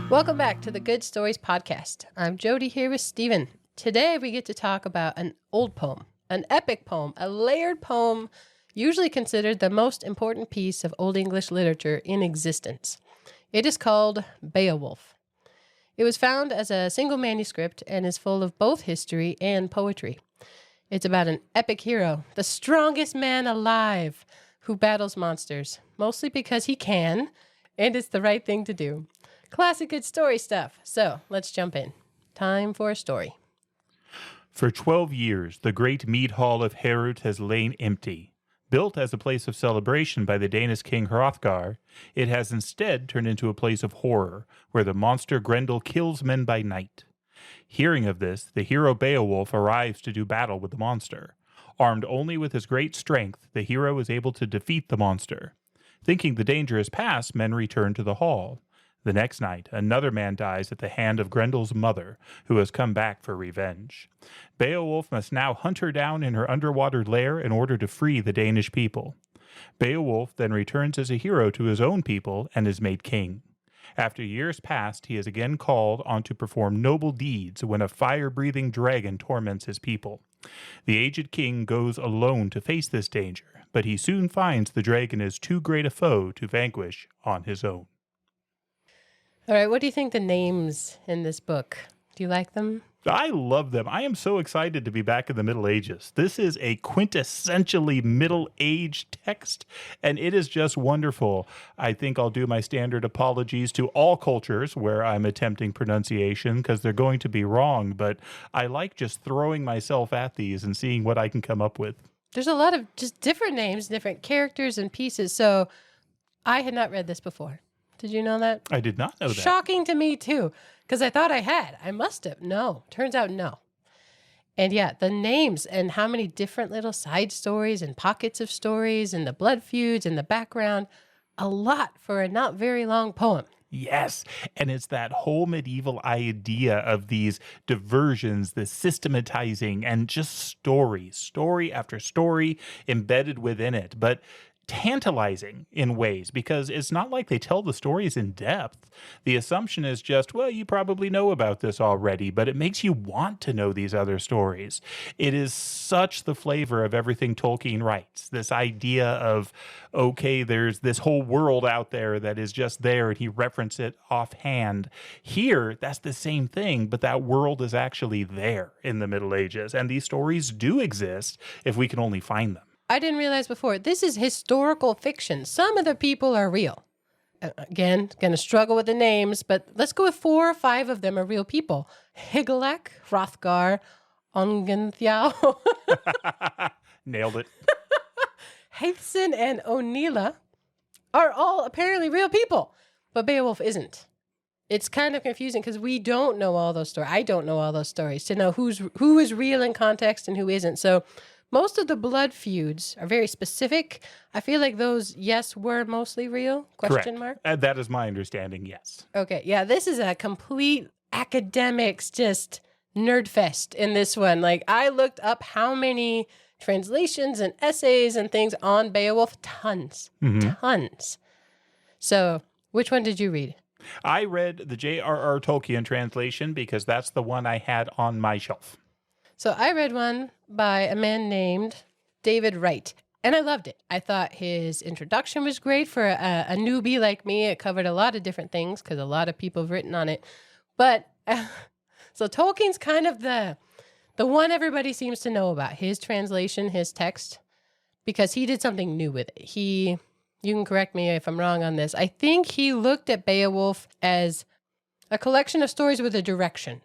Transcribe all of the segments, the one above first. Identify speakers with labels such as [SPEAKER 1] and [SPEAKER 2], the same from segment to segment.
[SPEAKER 1] Welcome back to the Good Stories Podcast. I'm Jody here with Stephen. Today we get to talk about an old poem, an epic poem, a layered poem, usually considered the most important piece of Old English literature in existence. It is called Beowulf. It was found as a single manuscript and is full of both history and poetry. It's about an epic hero, the strongest man alive, who battles monsters, mostly because he can, and it's the right thing to do. Classic good story stuff. So let's jump in. Time for a story.
[SPEAKER 2] For 12 years, the great mead hall of Herod has lain empty. Built as a place of celebration by the Danish king Hrothgar, it has instead turned into a place of horror, where the monster Grendel kills men by night. Hearing of this, the hero Beowulf arrives to do battle with the monster. Armed only with his great strength, the hero is able to defeat the monster. Thinking the danger is past, men return to the hall. The next night, another man dies at the hand of Grendel's mother, who has come back for revenge. Beowulf must now hunt her down in her underwater lair in order to free the Danish people. Beowulf then returns as a hero to his own people and is made king. After years past, he is again called on to perform noble deeds when a fire-breathing dragon torments his people. The aged king goes alone to face this danger, but he soon finds the dragon is too great a foe to vanquish on his own.
[SPEAKER 1] All right, what do you think the names in this book? Do you like them?
[SPEAKER 2] I love them. I am so excited to be back in the Middle Ages. This is a quintessentially Middle Age text, and it is just wonderful. I think I'll do my standard apologies to all cultures where I'm attempting pronunciation because they're going to be wrong, but I like just throwing myself at these and seeing what I can come up with.
[SPEAKER 1] There's a lot of just different names, different characters and pieces, so I had not read this before. Did you know that?
[SPEAKER 2] I did not know that.
[SPEAKER 1] Shocking to me, too, because I thought I had. I must have. No. Turns out no. And yeah, the names and how many different little side stories and pockets of stories and the blood feuds and the background. A lot for a not very long poem.
[SPEAKER 2] Yes, and it's that whole medieval idea of these diversions, the systematizing, and just story after story embedded within it. But tantalizing in ways, because it's not like they tell the stories in depth. The assumption is just, well, you probably know about this already, but it makes you want to know these other stories. It is such the flavor of everything Tolkien writes. This idea of, okay, there's this whole world out there that is just there, and he references it offhand. Here, that's the same thing, but that world is actually there in the Middle Ages, and these stories do exist if we can only find them.
[SPEAKER 1] I didn't realize before, this is historical fiction. Some of the people are real. Again, going to struggle with the names, but let's go with 4 or 5 of them are real people. Hygelac, Hrothgar, Ongentheow.
[SPEAKER 2] Nailed it.
[SPEAKER 1] Hæthcyn and Onela are all apparently real people, but Beowulf isn't. It's kind of confusing because we don't know all those stories. I don't know all those stories to know who is real in context and who isn't. So most of the blood feuds are very specific. I feel like those, yes, were mostly real? Question mark?
[SPEAKER 2] That is my understanding, yes.
[SPEAKER 1] Okay, yeah, this is a complete academics, just nerd fest in this one. Like, I looked up how many translations and essays and things on Beowulf. Tons. Tons. So, which one did you read?
[SPEAKER 2] I read the J.R.R. Tolkien translation because that's the one I had on my shelf.
[SPEAKER 1] So I read one by a man named David Wright, and I loved it. I thought his introduction was great for a newbie like me. It covered a lot of different things because a lot of people have written on it. But so Tolkien's kind of the one everybody seems to know about, his translation, his text, because he did something new with it. You can correct me if I'm wrong on this. I think he looked at Beowulf as a collection of stories with a direction.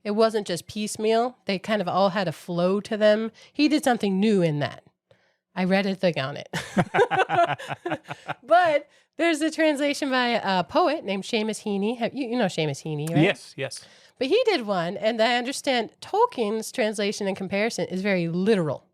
[SPEAKER 1] It wasn't just piecemeal. They kind of all had a flow to them. He did something new in that. I read a thing on it. But there's a translation by a poet named Seamus Heaney. You know Seamus Heaney, right?
[SPEAKER 2] Yes.
[SPEAKER 1] But he did one, and I understand Tolkien's translation in comparison is very literal.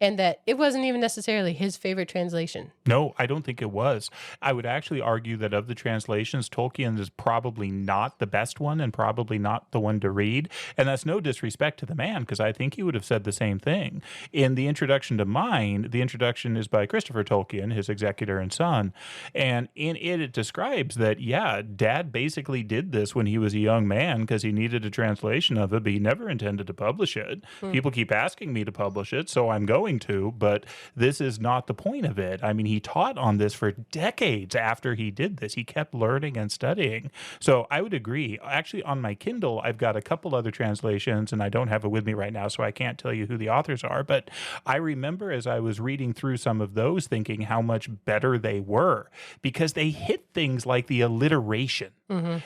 [SPEAKER 1] and that it wasn't even necessarily his favorite translation.
[SPEAKER 2] No, I don't think it was. I would actually argue that of the translations, Tolkien is probably not the best one and probably not the one to read. And that's no disrespect to the man, because I think he would have said the same thing. In the introduction to mine, the introduction is by Christopher Tolkien, his executor and son. And in it, it describes that, yeah, Dad basically did this when he was a young man because he needed a translation of it, but he never intended to publish it. People keep asking me to publish it, so I'm going to, but this is not the point of it. I mean, he taught on this for decades after he did this. He kept learning and studying. So I would agree. Actually, on my Kindle, I've got a couple other translations, and I don't have it with me right now, so I can't tell you who the authors are. But I remember as I was reading through some of those thinking how much better they were, because they hit things like the alliteration.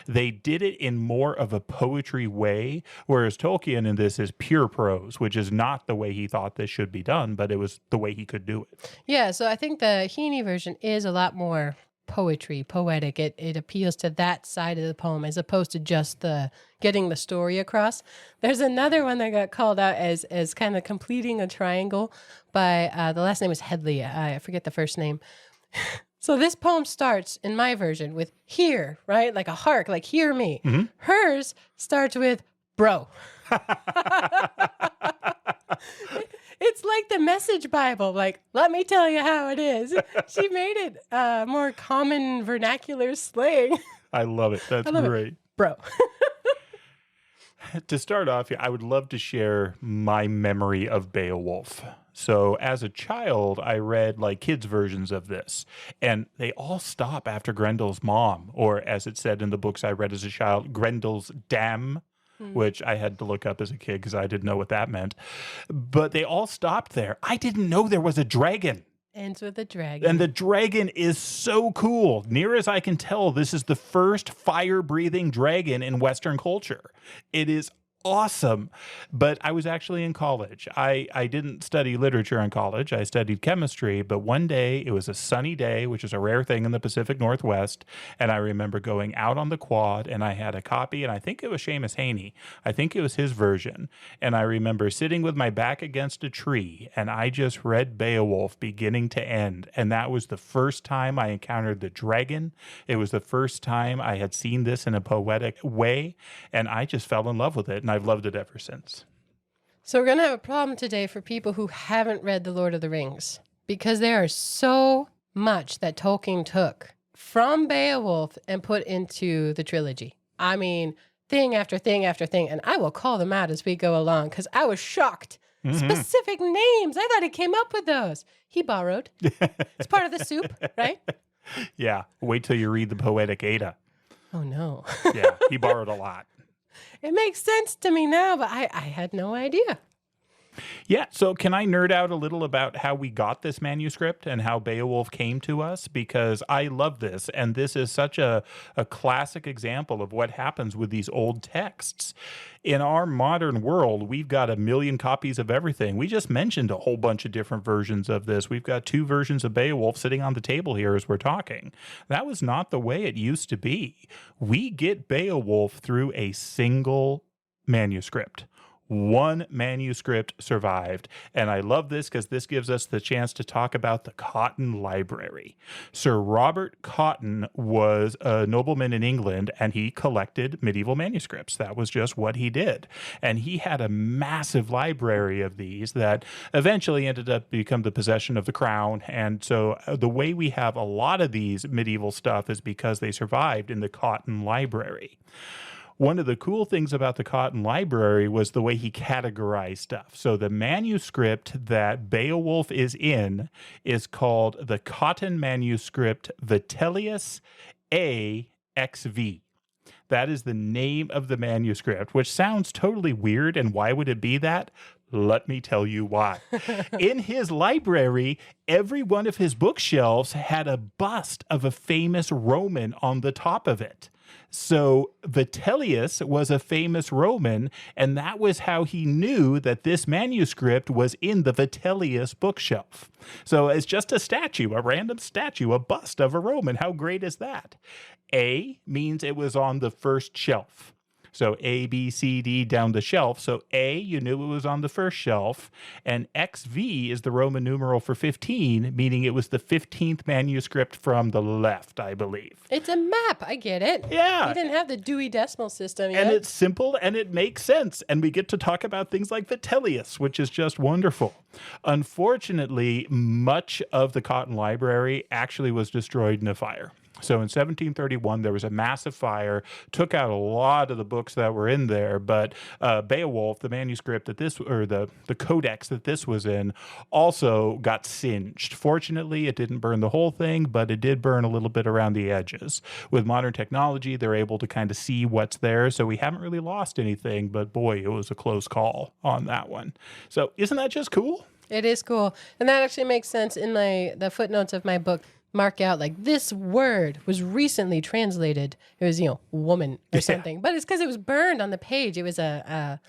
[SPEAKER 2] They did it in more of a poetry way, whereas Tolkien in this is pure prose, which is not the way he thought this should be done, but it was the way he could do it.
[SPEAKER 1] Yeah, so I think the Heaney version is a lot more poetic. It appeals to that side of the poem as opposed to just the getting the story across. There's another one that got called out as kind of completing a triangle by the last name is Headley. I forget the first name. So this poem starts in my version with hear, right? Like a hark, like hear me. Hers starts with bro. It's like the Message Bible, like, let me tell you how it is. She made it more common vernacular slang.
[SPEAKER 2] I love it. That's great.
[SPEAKER 1] Bro.
[SPEAKER 2] To start off, I would love to share my memory of Beowulf. So as a child, I read like kids' versions of this, and they all stop after Grendel's mom, or as it said in the books I read as a child, Grendel's dam, which I had to look up as a kid because I didn't know what that meant. But they all stopped there. I didn't know there was a dragon.
[SPEAKER 1] Ends with a dragon.
[SPEAKER 2] And the dragon is so cool. Near as I can tell, this is the first fire-breathing dragon in Western culture. It is awesome. But I was actually in college. I didn't study literature in college. I studied chemistry. But one day, it was a sunny day, which is a rare thing in the Pacific Northwest. And I remember going out on the quad, and I had a copy, and I think it was Seamus Heaney. I think it was his version. And I remember sitting with my back against a tree, and I just read Beowulf beginning to end. And that was the first time I encountered the dragon. It was the first time I had seen this in a poetic way. And I just fell in love with it. And I've loved it ever since.
[SPEAKER 1] So we're going to have a problem today for people who haven't read The Lord of the Rings, because there is so much that Tolkien took from Beowulf and put into the trilogy. I mean, thing after thing after thing, and I will call them out as we go along because I was shocked. Specific names. I thought he came up with those. He borrowed. It's part of the soup, right?
[SPEAKER 2] Yeah. Wait till you read the Poetic Edda.
[SPEAKER 1] Oh, no.
[SPEAKER 2] Yeah. He borrowed a lot.
[SPEAKER 1] It makes sense to me now, but I had no idea.
[SPEAKER 2] Yeah, so can I nerd out a little about how we got this manuscript and how Beowulf came to us? Because I love this, and this is such a classic example of what happens with these old texts. In our modern world, we've got 1 million copies of everything. We just mentioned a whole bunch of different versions of this. We've got 2 versions of Beowulf sitting on the table here as we're talking. That was not the way it used to be. We get Beowulf through a single manuscript. 1 manuscript survived. And I love this because this gives us the chance to talk about the Cotton Library. Sir Robert Cotton was a nobleman in England, and he collected medieval manuscripts. That was just what he did. And he had a massive library of these that eventually ended up become the possession of the crown. And so the way we have a lot of these medieval stuff is because they survived in the Cotton Library. One of the cool things about the Cotton Library was the way he categorized stuff. So the manuscript that Beowulf is in is called the Cotton Manuscript Vitellius A.XV. That is the name of the manuscript, which sounds totally weird. And why would it be that? Let me tell you why. In his library, every one of his bookshelves had a bust of a famous Roman on the top of it. So Vitellius was a famous Roman, and that was how he knew that this manuscript was in the Vitellius bookshelf. So it's just a statue, a random statue, a bust of a Roman. How great is that? A means it was on the first shelf. So A, B, C, D down the shelf. So A, you knew it was on the first shelf, and XV is the Roman numeral for 15, meaning it was the 15th manuscript from the left, I believe.
[SPEAKER 1] It's a map. I get it.
[SPEAKER 2] Yeah.
[SPEAKER 1] We didn't have the Dewey Decimal System yet.
[SPEAKER 2] And it's simple and it makes sense. And we get to talk about things like Vitellius, which is just wonderful. Unfortunately, much of the Cotton Library actually was destroyed in a fire. So in 1731, there was a massive fire, took out a lot of the books that were in there, but Beowulf, the manuscript that this, or the codex that this was in, also got singed. Fortunately, it didn't burn the whole thing, but it did burn a little bit around the edges. With modern technology, they're able to kind of see what's there, so we haven't really lost anything, but boy, it was a close call on that one. So isn't that just cool?
[SPEAKER 1] It is cool. And that actually makes sense in the footnotes of my book. Mark out like this word was recently translated. It was, woman or something, but it's because it was burned on the page. It was a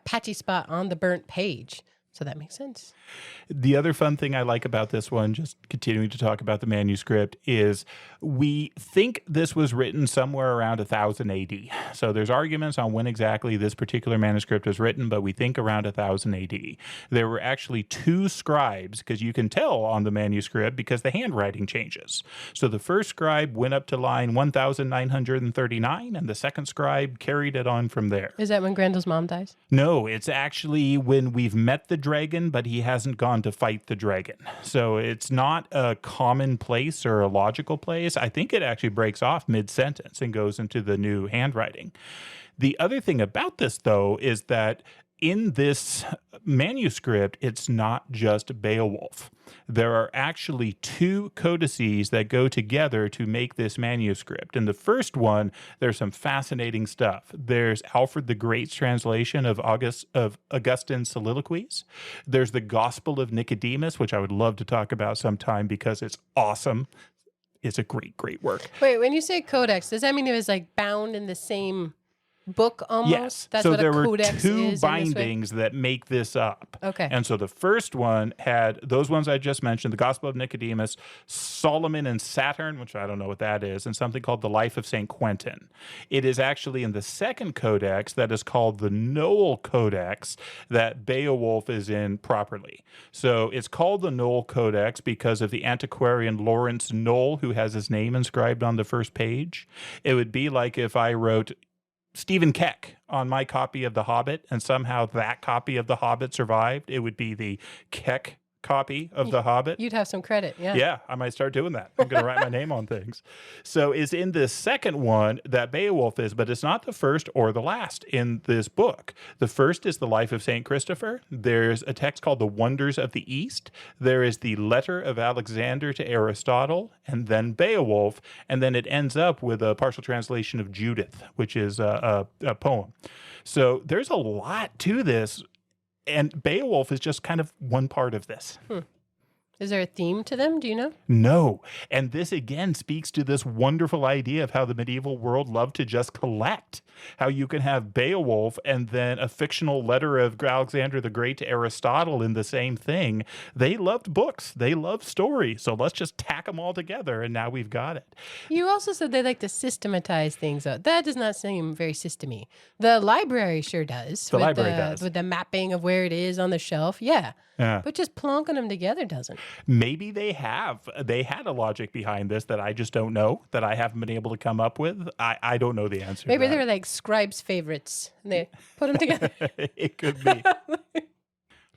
[SPEAKER 1] patchy spot on the burnt page. So that makes sense.
[SPEAKER 2] The other fun thing I like about this one, just continuing to talk about the manuscript, is we think this was written somewhere around 1000 AD. So there's arguments on when exactly this particular manuscript was written, but we think around 1000 AD. There were actually two scribes, because you can tell on the manuscript because the handwriting changes. So the first scribe went up to line 1939, and the second scribe carried it on from there.
[SPEAKER 1] Is that when Grendel's mom dies?
[SPEAKER 2] No, it's actually when we've met the dragon, but he hasn't gone to fight the dragon. So it's not a common place or a logical place. I think it actually breaks off mid-sentence and goes into the new handwriting. The other thing about this, though, is that in this manuscript, it's not just Beowulf. There are actually two codices that go together to make this manuscript. In the first one, there's some fascinating stuff. There's Alfred the Great's translation of Augustine's soliloquies. There's the Gospel of Nicodemus, which I would love to talk about sometime because it's awesome. It's a great, great work.
[SPEAKER 1] Wait, when you say codex, does that mean it was like bound in the same book almost?
[SPEAKER 2] Yes.
[SPEAKER 1] That's
[SPEAKER 2] so
[SPEAKER 1] what
[SPEAKER 2] there
[SPEAKER 1] a
[SPEAKER 2] were
[SPEAKER 1] codex
[SPEAKER 2] two
[SPEAKER 1] is
[SPEAKER 2] bindings that make this up.
[SPEAKER 1] Okay.
[SPEAKER 2] And so the first one had those ones I just mentioned, the Gospel of Nicodemus, Solomon and Saturn, which I don't know what that is, and something called the Life of St. Quentin. It is actually in the second codex that is called the Noel Codex that Beowulf is in properly. So it's called the Noel Codex because of the antiquarian Lawrence Noel, who has his name inscribed on the first page. It would be like if I wrote Stephen Keck on my copy of The Hobbit, and somehow that copy of The Hobbit survived. It would be the Keck copy of The Hobbit.
[SPEAKER 1] You'd have some credit, yeah.
[SPEAKER 2] Yeah, I might start doing that. I'm going to write my name on things. So it's in this second one that Beowulf is, but it's not the first or the last in this book. The first is the Life of St. Christopher. There's a text called The Wonders of the East. There is the Letter of Alexander to Aristotle, and then Beowulf, and then it ends up with a partial translation of Judith, which is a poem. So there's a lot to this. And Beowulf is just kind of one part of this.
[SPEAKER 1] Is there a theme to them? Do you know?
[SPEAKER 2] No. And this again speaks to this wonderful idea of how the medieval world loved to just collect. How you can have Beowulf and then a fictional letter of Alexander the Great to Aristotle in the same thing. They loved books. They loved stories. So let's just tack them all together and now we've got it.
[SPEAKER 1] You also said they like to systematize things. That does not seem very systemy. The library sure does.
[SPEAKER 2] The library does.
[SPEAKER 1] With the mapping of where it is on the shelf. Yeah.
[SPEAKER 2] Yeah.
[SPEAKER 1] But just plonking them together doesn't.
[SPEAKER 2] Maybe they had a logic behind this that I just don't know, that I haven't been able to come up with. I don't know the answer.
[SPEAKER 1] Maybe
[SPEAKER 2] to that.
[SPEAKER 1] they're like scribes' favorites and they put them together.
[SPEAKER 2] It could be.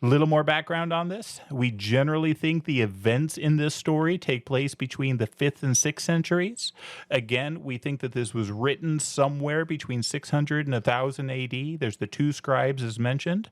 [SPEAKER 2] Little more background on this. We generally think the events in this story take place between the 5th and 6th centuries. Again, we think that this was written somewhere between 600 and 1000 AD. There's the two scribes as mentioned.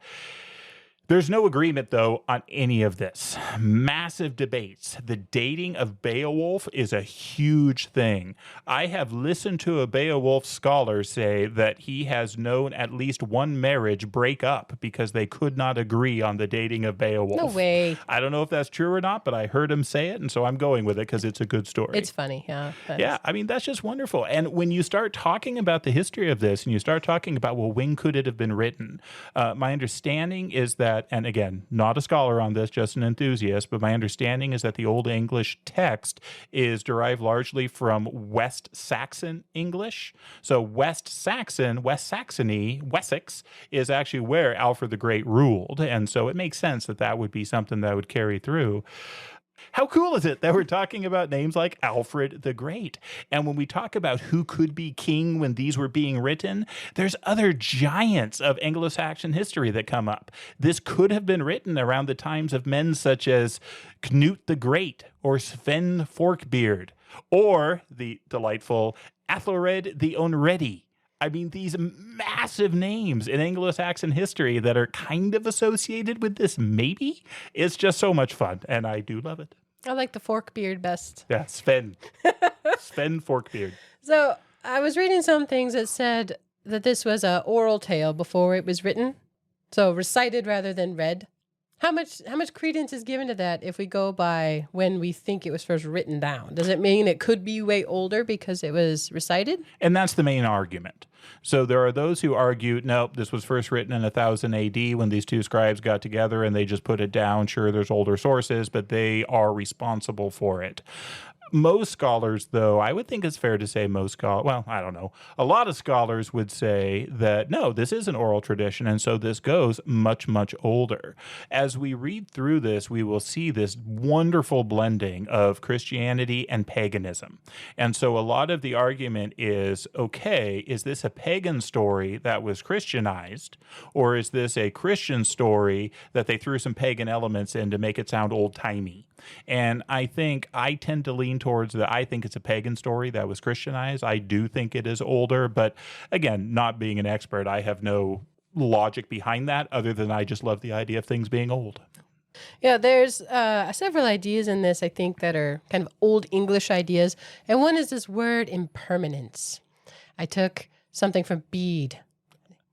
[SPEAKER 2] There's no agreement, though, on any of this. Massive debates. The dating of Beowulf is a huge thing. I have listened to a Beowulf scholar say that he has known at least one marriage break up because they could not agree on the dating of Beowulf.
[SPEAKER 1] No way.
[SPEAKER 2] I don't know if that's true or not, but I heard him say it, and so I'm going with it because it's a good story.
[SPEAKER 1] It's funny, yeah.
[SPEAKER 2] Yeah, I mean, that's just wonderful. And when you start talking about the history of this and you start talking about, well, when could it have been written? My understanding is that that, and again, not a scholar on this, just an enthusiast, but my understanding is that the Old English text is derived largely from West Saxon English. So West Saxony, Wessex, is actually where Alfred the Great ruled. And so it makes sense that that would be something that would carry through. How cool is it that we're talking about names like Alfred the Great? And when we talk about who could be king when these were being written, there's other giants of Anglo-Saxon history that come up. This could have been written around the times of men such as Knut the Great or Sven Forkbeard or the delightful Athelred the Unready. I mean, these massive names in Anglo-Saxon history that are kind of associated with this, maybe. It's just so much fun, and I do love it.
[SPEAKER 1] I like the Forkbeard best.
[SPEAKER 2] Yeah, Sven. Sven Forkbeard.
[SPEAKER 1] So I was reading some things that said that this was a oral tale before it was written. So recited rather than read. How much credence is given to that if we go by when we think it was first written down? Does it mean it could be way older because it was recited?
[SPEAKER 2] And that's the main argument. So there are those who argue, nope, this was first written in 1000 AD when these two scribes got together and they just put it down. Sure, there's older sources, but they are responsible for it. Most scholars, though, I would think it's fair to say most scholars, well, I don't know. A lot of scholars would say that, no, this is an oral tradition, and so this goes much, much older. As we read through this, we will see this wonderful blending of Christianity and paganism. And so a lot of the argument is, okay, is this a pagan story that was Christianized, or is this a Christian story that they threw some pagan elements in to make it sound old-timey? And I tend to lean towards I think it's a pagan story that was Christianized. I do think it is older, but again, not being an expert, I have no logic behind that other than I just love the idea of things being old.
[SPEAKER 1] Yeah, there's several ideas in this, I think, that are kind of old English ideas. And one is this word impermanence. I took something from Bede.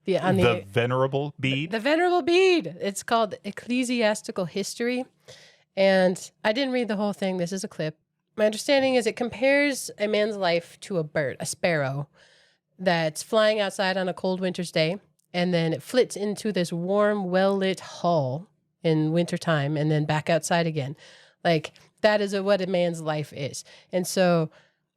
[SPEAKER 2] The Venerable Bede?
[SPEAKER 1] The Venerable Bede. It's called Ecclesiastical History. And I didn't read the whole thing. This is a clip. My understanding is it compares a man's life to a bird, a sparrow, that's flying outside on a cold winter's day. And then it flits into this warm, well-lit hall in wintertime and then back outside again. Like, that is what a man's life is. And so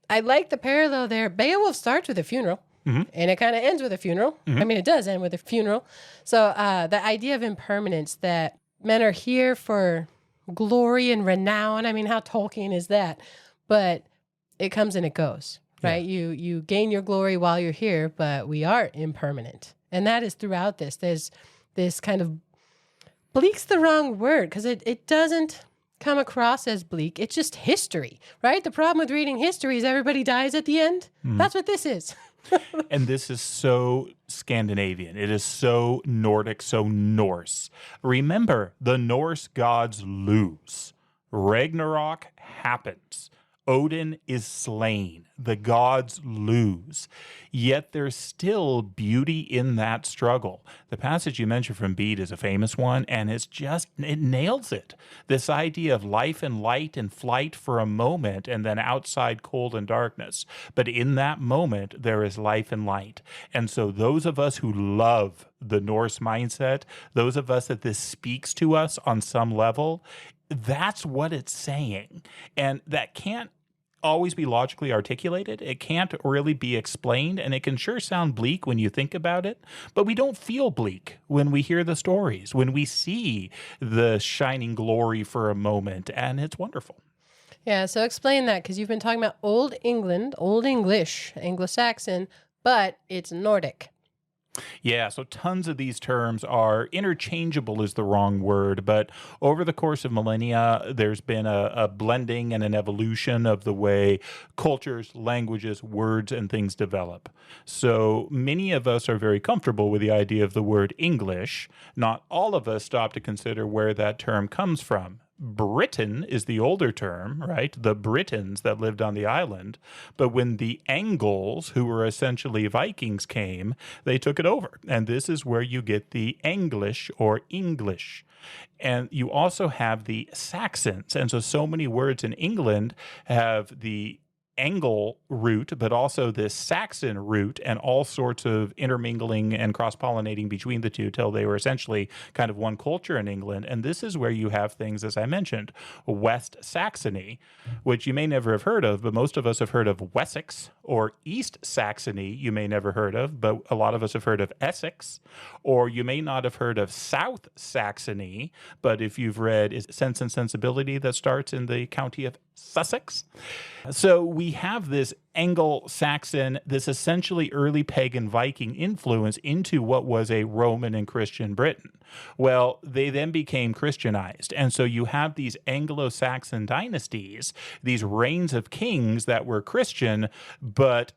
[SPEAKER 1] I like the parallel there. Beowulf starts with a funeral. Mm-hmm. And it kind of ends with a funeral. Mm-hmm. I mean, it does end with a funeral. So the idea of impermanence, that men are here for glory and renown. I mean, how Tolkien is that? But it comes and it goes, right? Yeah. You gain your glory while you're here, but we are impermanent. And that is throughout this. There's this kind of, bleak's the wrong word because it doesn't come across as bleak. It's just history, right? The problem with reading history is everybody dies at the end. Mm. That's what this is.
[SPEAKER 2] And this is so Scandinavian. It is so Nordic, so Norse. Remember, the Norse gods lose. Ragnarok happens. Odin is slain. The gods lose. Yet there's still beauty in that struggle. The passage you mentioned from Bede is a famous one, and it nails it. This idea of life and light and flight for a moment, and then outside cold and darkness. But in that moment, there is life and light. And so those of us who love the Norse mindset, those of us that this speaks to us on some level, that's what it's saying. And that can't always be logically articulated. It can't really be explained, and it can sure sound bleak when you think about it, but we don't feel bleak when we hear the stories, when we see the shining glory for a moment, and it's wonderful.
[SPEAKER 1] Yeah, so explain that, because you've been talking about Old England, Old English, Anglo-Saxon, but it's Nordic.
[SPEAKER 2] Yeah, so tons of these terms are interchangeable is the wrong word, but over the course of millennia, there's been a blending and an evolution of the way cultures, languages, words, and things develop. So many of us are very comfortable with the idea of the word English. Not all of us stop to consider where that term comes from. Britain is the older term, right? The Britons that lived on the island. But when the Angles, who were essentially Vikings, came, they took it over. And this is where you get the English or English. And you also have the Saxons. And so many words in England have the Angle root, but also this Saxon root, and all sorts of intermingling and cross-pollinating between the two till they were essentially kind of one culture in England. And this is where you have things, as I mentioned, West Saxony, which you may never have heard of, but most of us have heard of Wessex, or East Saxony, you may never heard of, but a lot of us have heard of Essex, or you may not have heard of South Saxony, but if you've read is Sense and Sensibility that starts in the county of Sussex. So we have this Anglo-Saxon, this essentially early pagan Viking influence into what was a Roman and Christian Britain. Well, they then became Christianized. And so you have these Anglo-Saxon dynasties, these reigns of kings that were Christian, but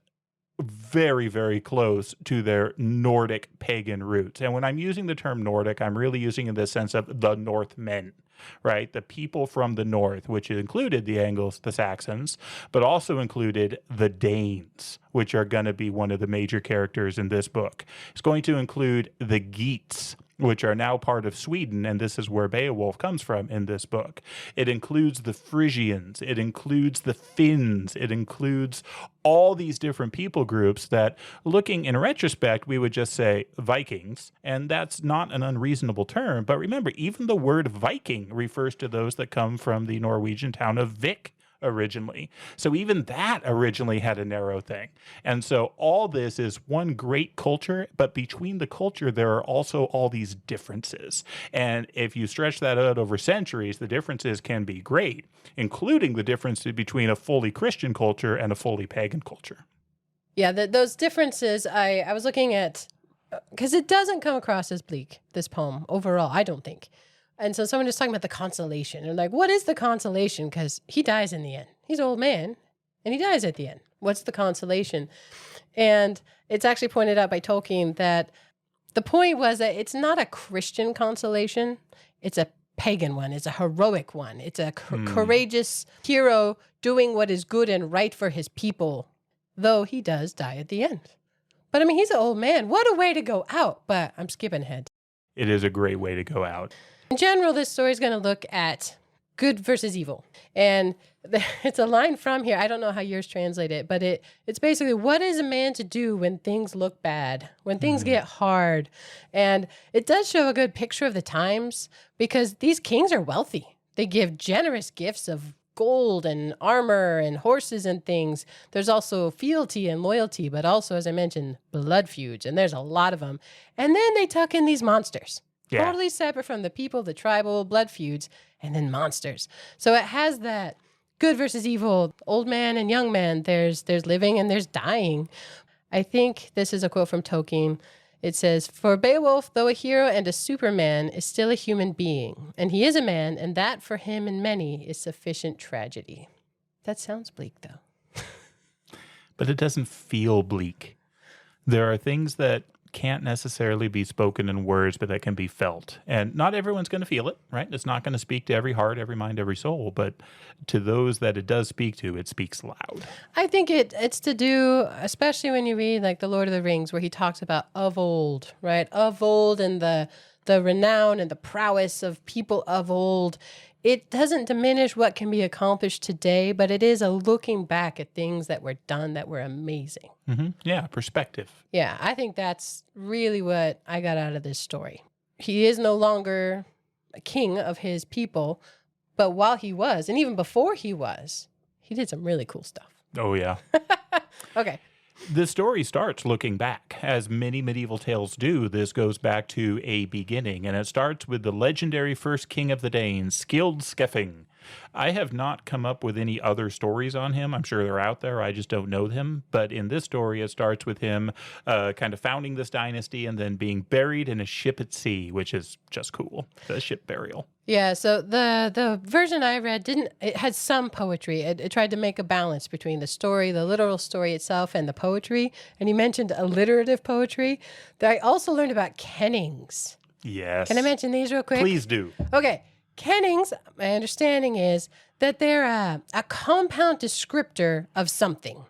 [SPEAKER 2] very, very close to their Nordic pagan roots. And when I'm using the term Nordic, I'm really using in the sense of the Northmen, right? The people from the north, which included the Angles, the Saxons, but also included the Danes, which are going to be one of the major characters in this book. It's going to include the Geats, which are now part of Sweden, and this is where Beowulf comes from in this book. It includes the Frisians, it includes the Finns, it includes all these different people groups that, looking in retrospect, we would just say Vikings, and that's not an unreasonable term. But remember, even the word Viking refers to those that come from the Norwegian town of Vik originally. So even that originally had a narrow thing. And so all this is one great culture, but between the culture, there are also all these differences. And if you stretch that out over centuries, the differences can be great, including the difference between a fully Christian culture and a fully pagan culture.
[SPEAKER 1] Yeah, those differences, I was looking at, because it doesn't come across as bleak, this poem, overall, I don't think. And so someone was talking about the consolation. And like, what is the consolation? Because he dies in the end. He's an old man, and he dies at the end. What's the consolation? And it's actually pointed out by Tolkien that the point was that it's not a Christian consolation. It's a pagan one. It's a heroic one. It's a courageous hero doing what is good and right for his people, though he does die at the end. But I mean, he's an old man. What a way to go out. But I'm skipping ahead.
[SPEAKER 2] It is a great way to go out.
[SPEAKER 1] In general, this story is going to look at good versus evil. And it's a line from here. I don't know how yours translate it, but it's basically, what is a man to do when things look bad, when things get hard? And it does show a good picture of the times because these kings are wealthy. They give generous gifts of gold and armor and horses and things. There's also fealty and loyalty, but also, as I mentioned, blood feuds, and there's a lot of them. And then they tuck in these monsters. Yeah. Totally separate from the people, the tribal blood feuds, and then monsters. So it has that good versus evil, old man and young man. There's living and there's dying. I think this is a quote from Tolkien. It says, "For Beowulf, though a hero and a superman, is still a human being. And he is a man, and that for him and many is sufficient tragedy." That sounds bleak, though.
[SPEAKER 2] But it doesn't feel bleak. There are things that can't necessarily be spoken in words, but that can be felt. And not everyone's going to feel it, right? It's not going to speak to every heart, every mind, every soul, but to those that it does speak to, it speaks loud.
[SPEAKER 1] I think it's to do, especially when you read like The Lord of the Rings, where he talks about of old, right? Of old and the renown and the prowess of people of old. It doesn't diminish what can be accomplished today, but it is a looking back at things that were done that were amazing.
[SPEAKER 2] Mm-hmm. Yeah, perspective.
[SPEAKER 1] Yeah, I think that's really what I got out of this story. He is no longer a king of his people, but while he was, and even before he was, he did some really cool stuff.
[SPEAKER 2] Oh, yeah.
[SPEAKER 1] Okay.
[SPEAKER 2] The story starts looking back. As many medieval tales do, this goes back to a beginning, and it starts with the legendary first king of the Danes, Skilled Skeffing. I have not come up with any other stories on him. I'm sure they're out there. I just don't know them. But in this story, it starts with him kind of founding this dynasty and then being buried in a ship at sea, which is just cool. The ship burial.
[SPEAKER 1] Yeah, so the version I read it had some poetry. It tried to make a balance between the story, the literal story itself, and the poetry. And he mentioned alliterative poetry. That I also learned about kennings.
[SPEAKER 2] Yes.
[SPEAKER 1] Can I mention these real quick?
[SPEAKER 2] Please do.
[SPEAKER 1] Okay. Kennings, my understanding is that they're a compound descriptor of something.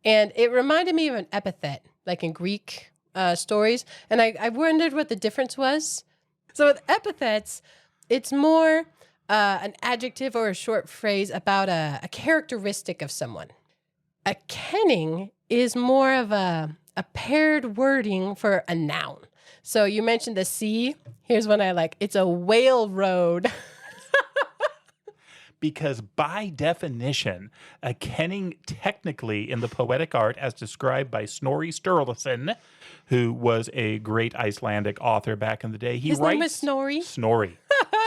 [SPEAKER 1] And it reminded me of an epithet, like in Greek stories. And I wondered what the difference was. So with epithets, it's more an adjective or a short phrase about a characteristic of someone. A kenning is more of a paired wording for a noun. So you mentioned the sea. Here's one I like. It's a whale road.
[SPEAKER 2] Because by definition, a kenning technically in the poetic art, as described by Snorri Sturluson, who was a great Icelandic author back in the day,
[SPEAKER 1] His name is Snorri?
[SPEAKER 2] Snorri.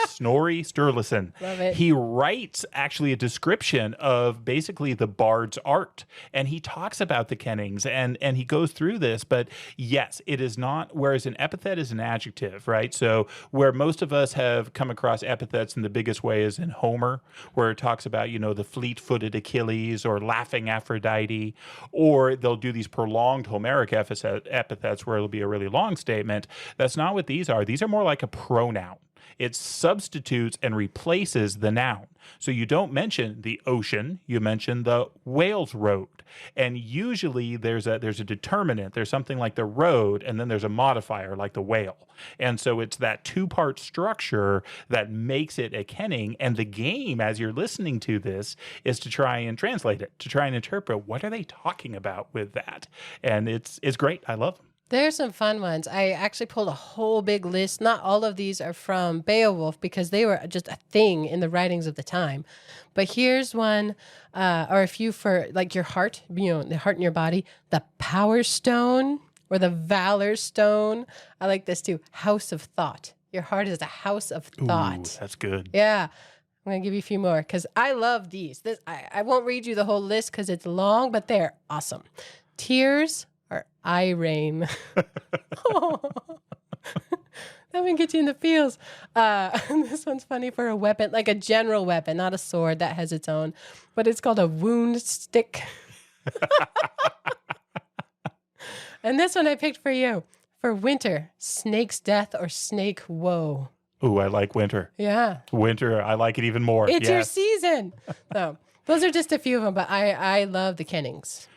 [SPEAKER 2] Snorri Sturluson.
[SPEAKER 1] Love it.
[SPEAKER 2] He writes actually a description of basically the bard's art, and he talks about the kennings, and he goes through this. But yes, it is not, whereas an epithet is an adjective, right? So where most of us have come across epithets in the biggest way is in Homer, where it talks about, the fleet-footed Achilles or laughing Aphrodite, or they'll do these prolonged Homeric epithets where it'll be a really long statement. That's not what these are. These are more like a pronoun. It substitutes and replaces the noun. So you don't mention the ocean, you mention the whale's road. And usually there's a determinant, there's something like the road, and then there's a modifier like the whale. And so it's that two-part structure that makes it a kenning. And the game, as you're listening to this, is to try and translate it, to try and interpret what are they talking about with that. And it's great. I love them.
[SPEAKER 1] There's some fun ones. I actually pulled a whole big list. Not all of these are from Beowulf because they were just a thing in the writings of the time. But here's one, or a few for like your heart, the heart in your body, the power stone or the valor stone. I like this too. House of thought. Your heart is a house of thought.
[SPEAKER 2] Ooh, that's good.
[SPEAKER 1] Yeah. I'm going to give you a few more because I love these. I won't read you the whole list because it's long, but they're awesome. Tears or eye rain. That one gets you in the feels. This one's funny for a weapon, like a general weapon, not a sword that has its own, but it's called a wound stick. And this one I picked for you. For winter, snake's death or snake woe.
[SPEAKER 2] Ooh, I like winter.
[SPEAKER 1] Yeah.
[SPEAKER 2] Winter, I like it even more.
[SPEAKER 1] It's your season. So those are just a few of them, but I love the kennings.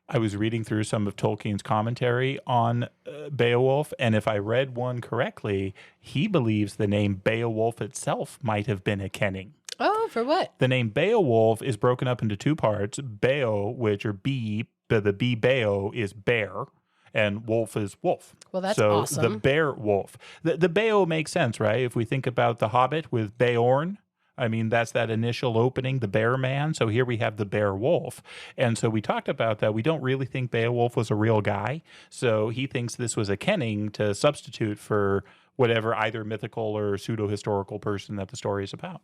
[SPEAKER 2] I was reading through some of Tolkien's commentary on Beowulf, and if I read one correctly, he believes the name Beowulf itself might have been a kenning.
[SPEAKER 1] Oh, for what?
[SPEAKER 2] The name Beowulf is broken up into two parts. Beo, which are B, the B Beo is bear, and wolf is wolf.
[SPEAKER 1] Well, that's
[SPEAKER 2] so
[SPEAKER 1] awesome.
[SPEAKER 2] The bear wolf. The Beo makes sense, right? If we think about The Hobbit with Beorn, I mean, that's that initial opening, the bear man. So here we have the bear wolf. And so we talked about that. We don't really think Beowulf was a real guy. So he thinks this was a kenning to substitute for whatever either mythical or pseudo-historical person that the story is about.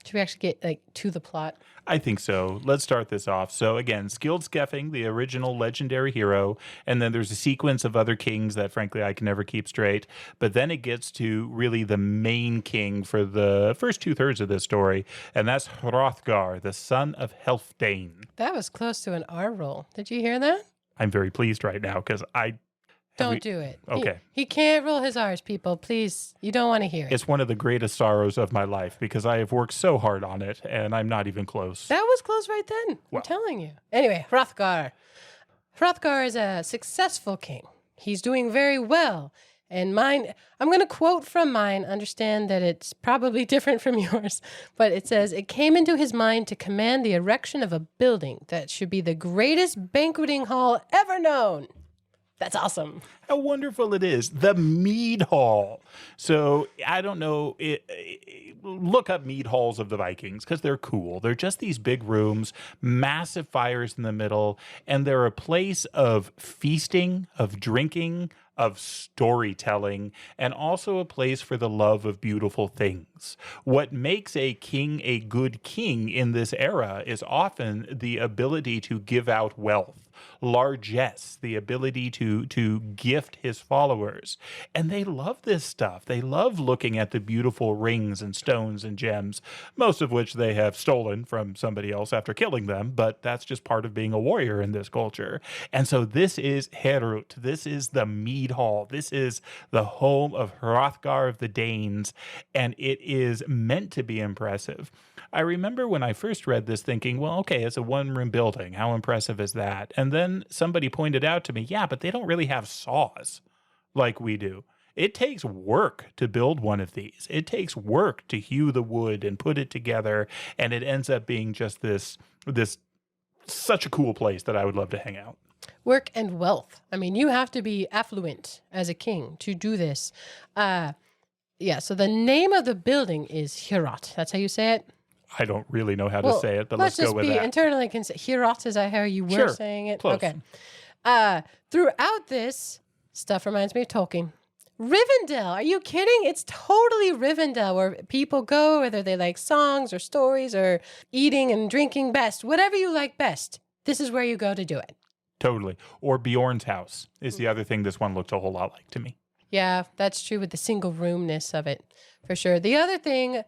[SPEAKER 1] Should we actually get to the plot?
[SPEAKER 2] I think so. Let's start this off. So again, Skilled Skeffing, the original legendary hero, and then there's a sequence of other kings that frankly I can never keep straight. But then it gets to really the main king for the first 2/3 of this story, and that's Hrothgar, the son of Healfdene.
[SPEAKER 1] That was close to an R roll. Did you hear that?
[SPEAKER 2] I'm very pleased right now because
[SPEAKER 1] Don't do it.
[SPEAKER 2] Okay.
[SPEAKER 1] He can't roll his R's, people. Please, you don't want to hear it.
[SPEAKER 2] It's one of the greatest sorrows of my life because I have worked so hard on it and I'm not even close.
[SPEAKER 1] That was close right then.
[SPEAKER 2] Wow.
[SPEAKER 1] I'm telling you. Anyway, Hrothgar. Hrothgar is a successful king. He's doing very well. And mine, I'm going to quote from mine, understand that it's probably different from yours, but it says, it came into his mind to command the erection of a building that should be the greatest banqueting hall ever known. That's awesome.
[SPEAKER 2] How wonderful it is. The mead hall. So I don't know. Look up mead halls of the Vikings because they're cool. They're just these big rooms, massive fires in the middle, and they're a place of feasting, of drinking, of storytelling, and also a place for the love of beautiful things. What makes a king a good king in this era is often the ability to give out wealth, largesse, the ability to gift his followers. And they love this stuff. They love looking at the beautiful rings and stones and gems, most of which they have stolen from somebody else after killing them, but that's just part of being a warrior in this culture. And so this is Herut. This is the mead hall. This is the home of Hrothgar of the Danes, and it is meant to be impressive. I remember when I first read this thinking, well, okay, it's a one-room building. How impressive is that? And then somebody pointed out to me, yeah, but they don't really have saws like we do. It takes work to build one of these. It takes work to hew the wood and put it together, and it ends up being just this such a cool place that I would love to hang out.
[SPEAKER 1] Work and wealth. I mean, you have to be affluent as a king to do this. Yeah, so the name of the building is Hirot. That's how you say it?
[SPEAKER 2] I don't really know how to say it, but let's go with
[SPEAKER 1] just be
[SPEAKER 2] that.
[SPEAKER 1] internally Hirot, is that how you were saying it?
[SPEAKER 2] Close.
[SPEAKER 1] Okay. Throughout this, stuff reminds me of Tolkien. Rivendell, are you kidding? It's totally Rivendell, where people go, whether they like songs or stories or eating and drinking best, whatever you like best. This is where you go to do it.
[SPEAKER 2] Totally. Or Bjorn's house is the other thing this one looked a whole lot like to me.
[SPEAKER 1] Yeah, that's true with the single roomness of it, for sure. The other thing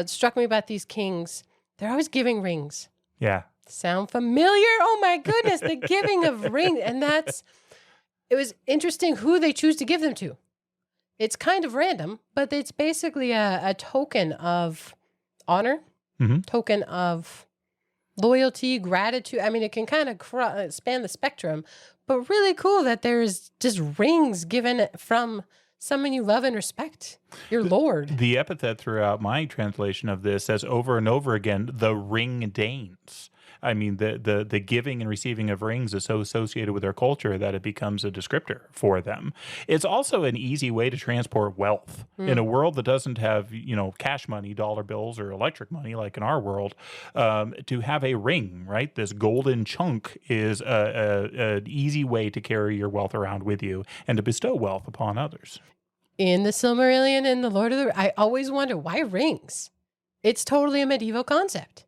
[SPEAKER 1] struck me about these kings, they're always giving rings.
[SPEAKER 2] Yeah.
[SPEAKER 1] Sound familiar? Oh my goodness, the giving of rings. And it was interesting who they choose to give them to. It's kind of random, but it's basically a token of honor, token of loyalty, gratitude. I mean, it can kind of span the spectrum, but really cool that there's just rings given from someone you love and respect, your lord.
[SPEAKER 2] The epithet throughout my translation of this says over and over again, the ring Danes. I mean, the giving and receiving of rings is so associated with their culture that it becomes a descriptor for them. It's also an easy way to transport wealth. In a world that doesn't have, cash money, dollar bills, or electric money like in our world. To have a ring, right? This golden chunk is an easy way to carry your wealth around with you and to bestow wealth upon others.
[SPEAKER 1] In the Silmarillion and the Lord of the... I always wonder, why rings? It's totally a medieval concept.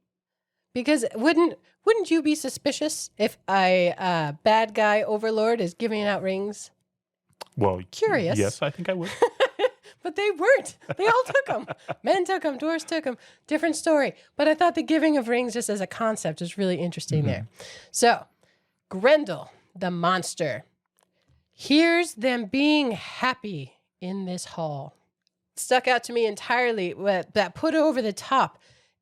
[SPEAKER 1] Because wouldn't you be suspicious if a bad guy overlord is giving out rings?
[SPEAKER 2] Well,
[SPEAKER 1] curious.
[SPEAKER 2] Yes, I think I would.
[SPEAKER 1] But they weren't. They all took them. Men took them. Dwarves took them. Different story. But I thought the giving of rings just as a concept was really interesting there. So, Grendel, the monster. Here's them being happy in this hall. Stuck out to me entirely. That put over the top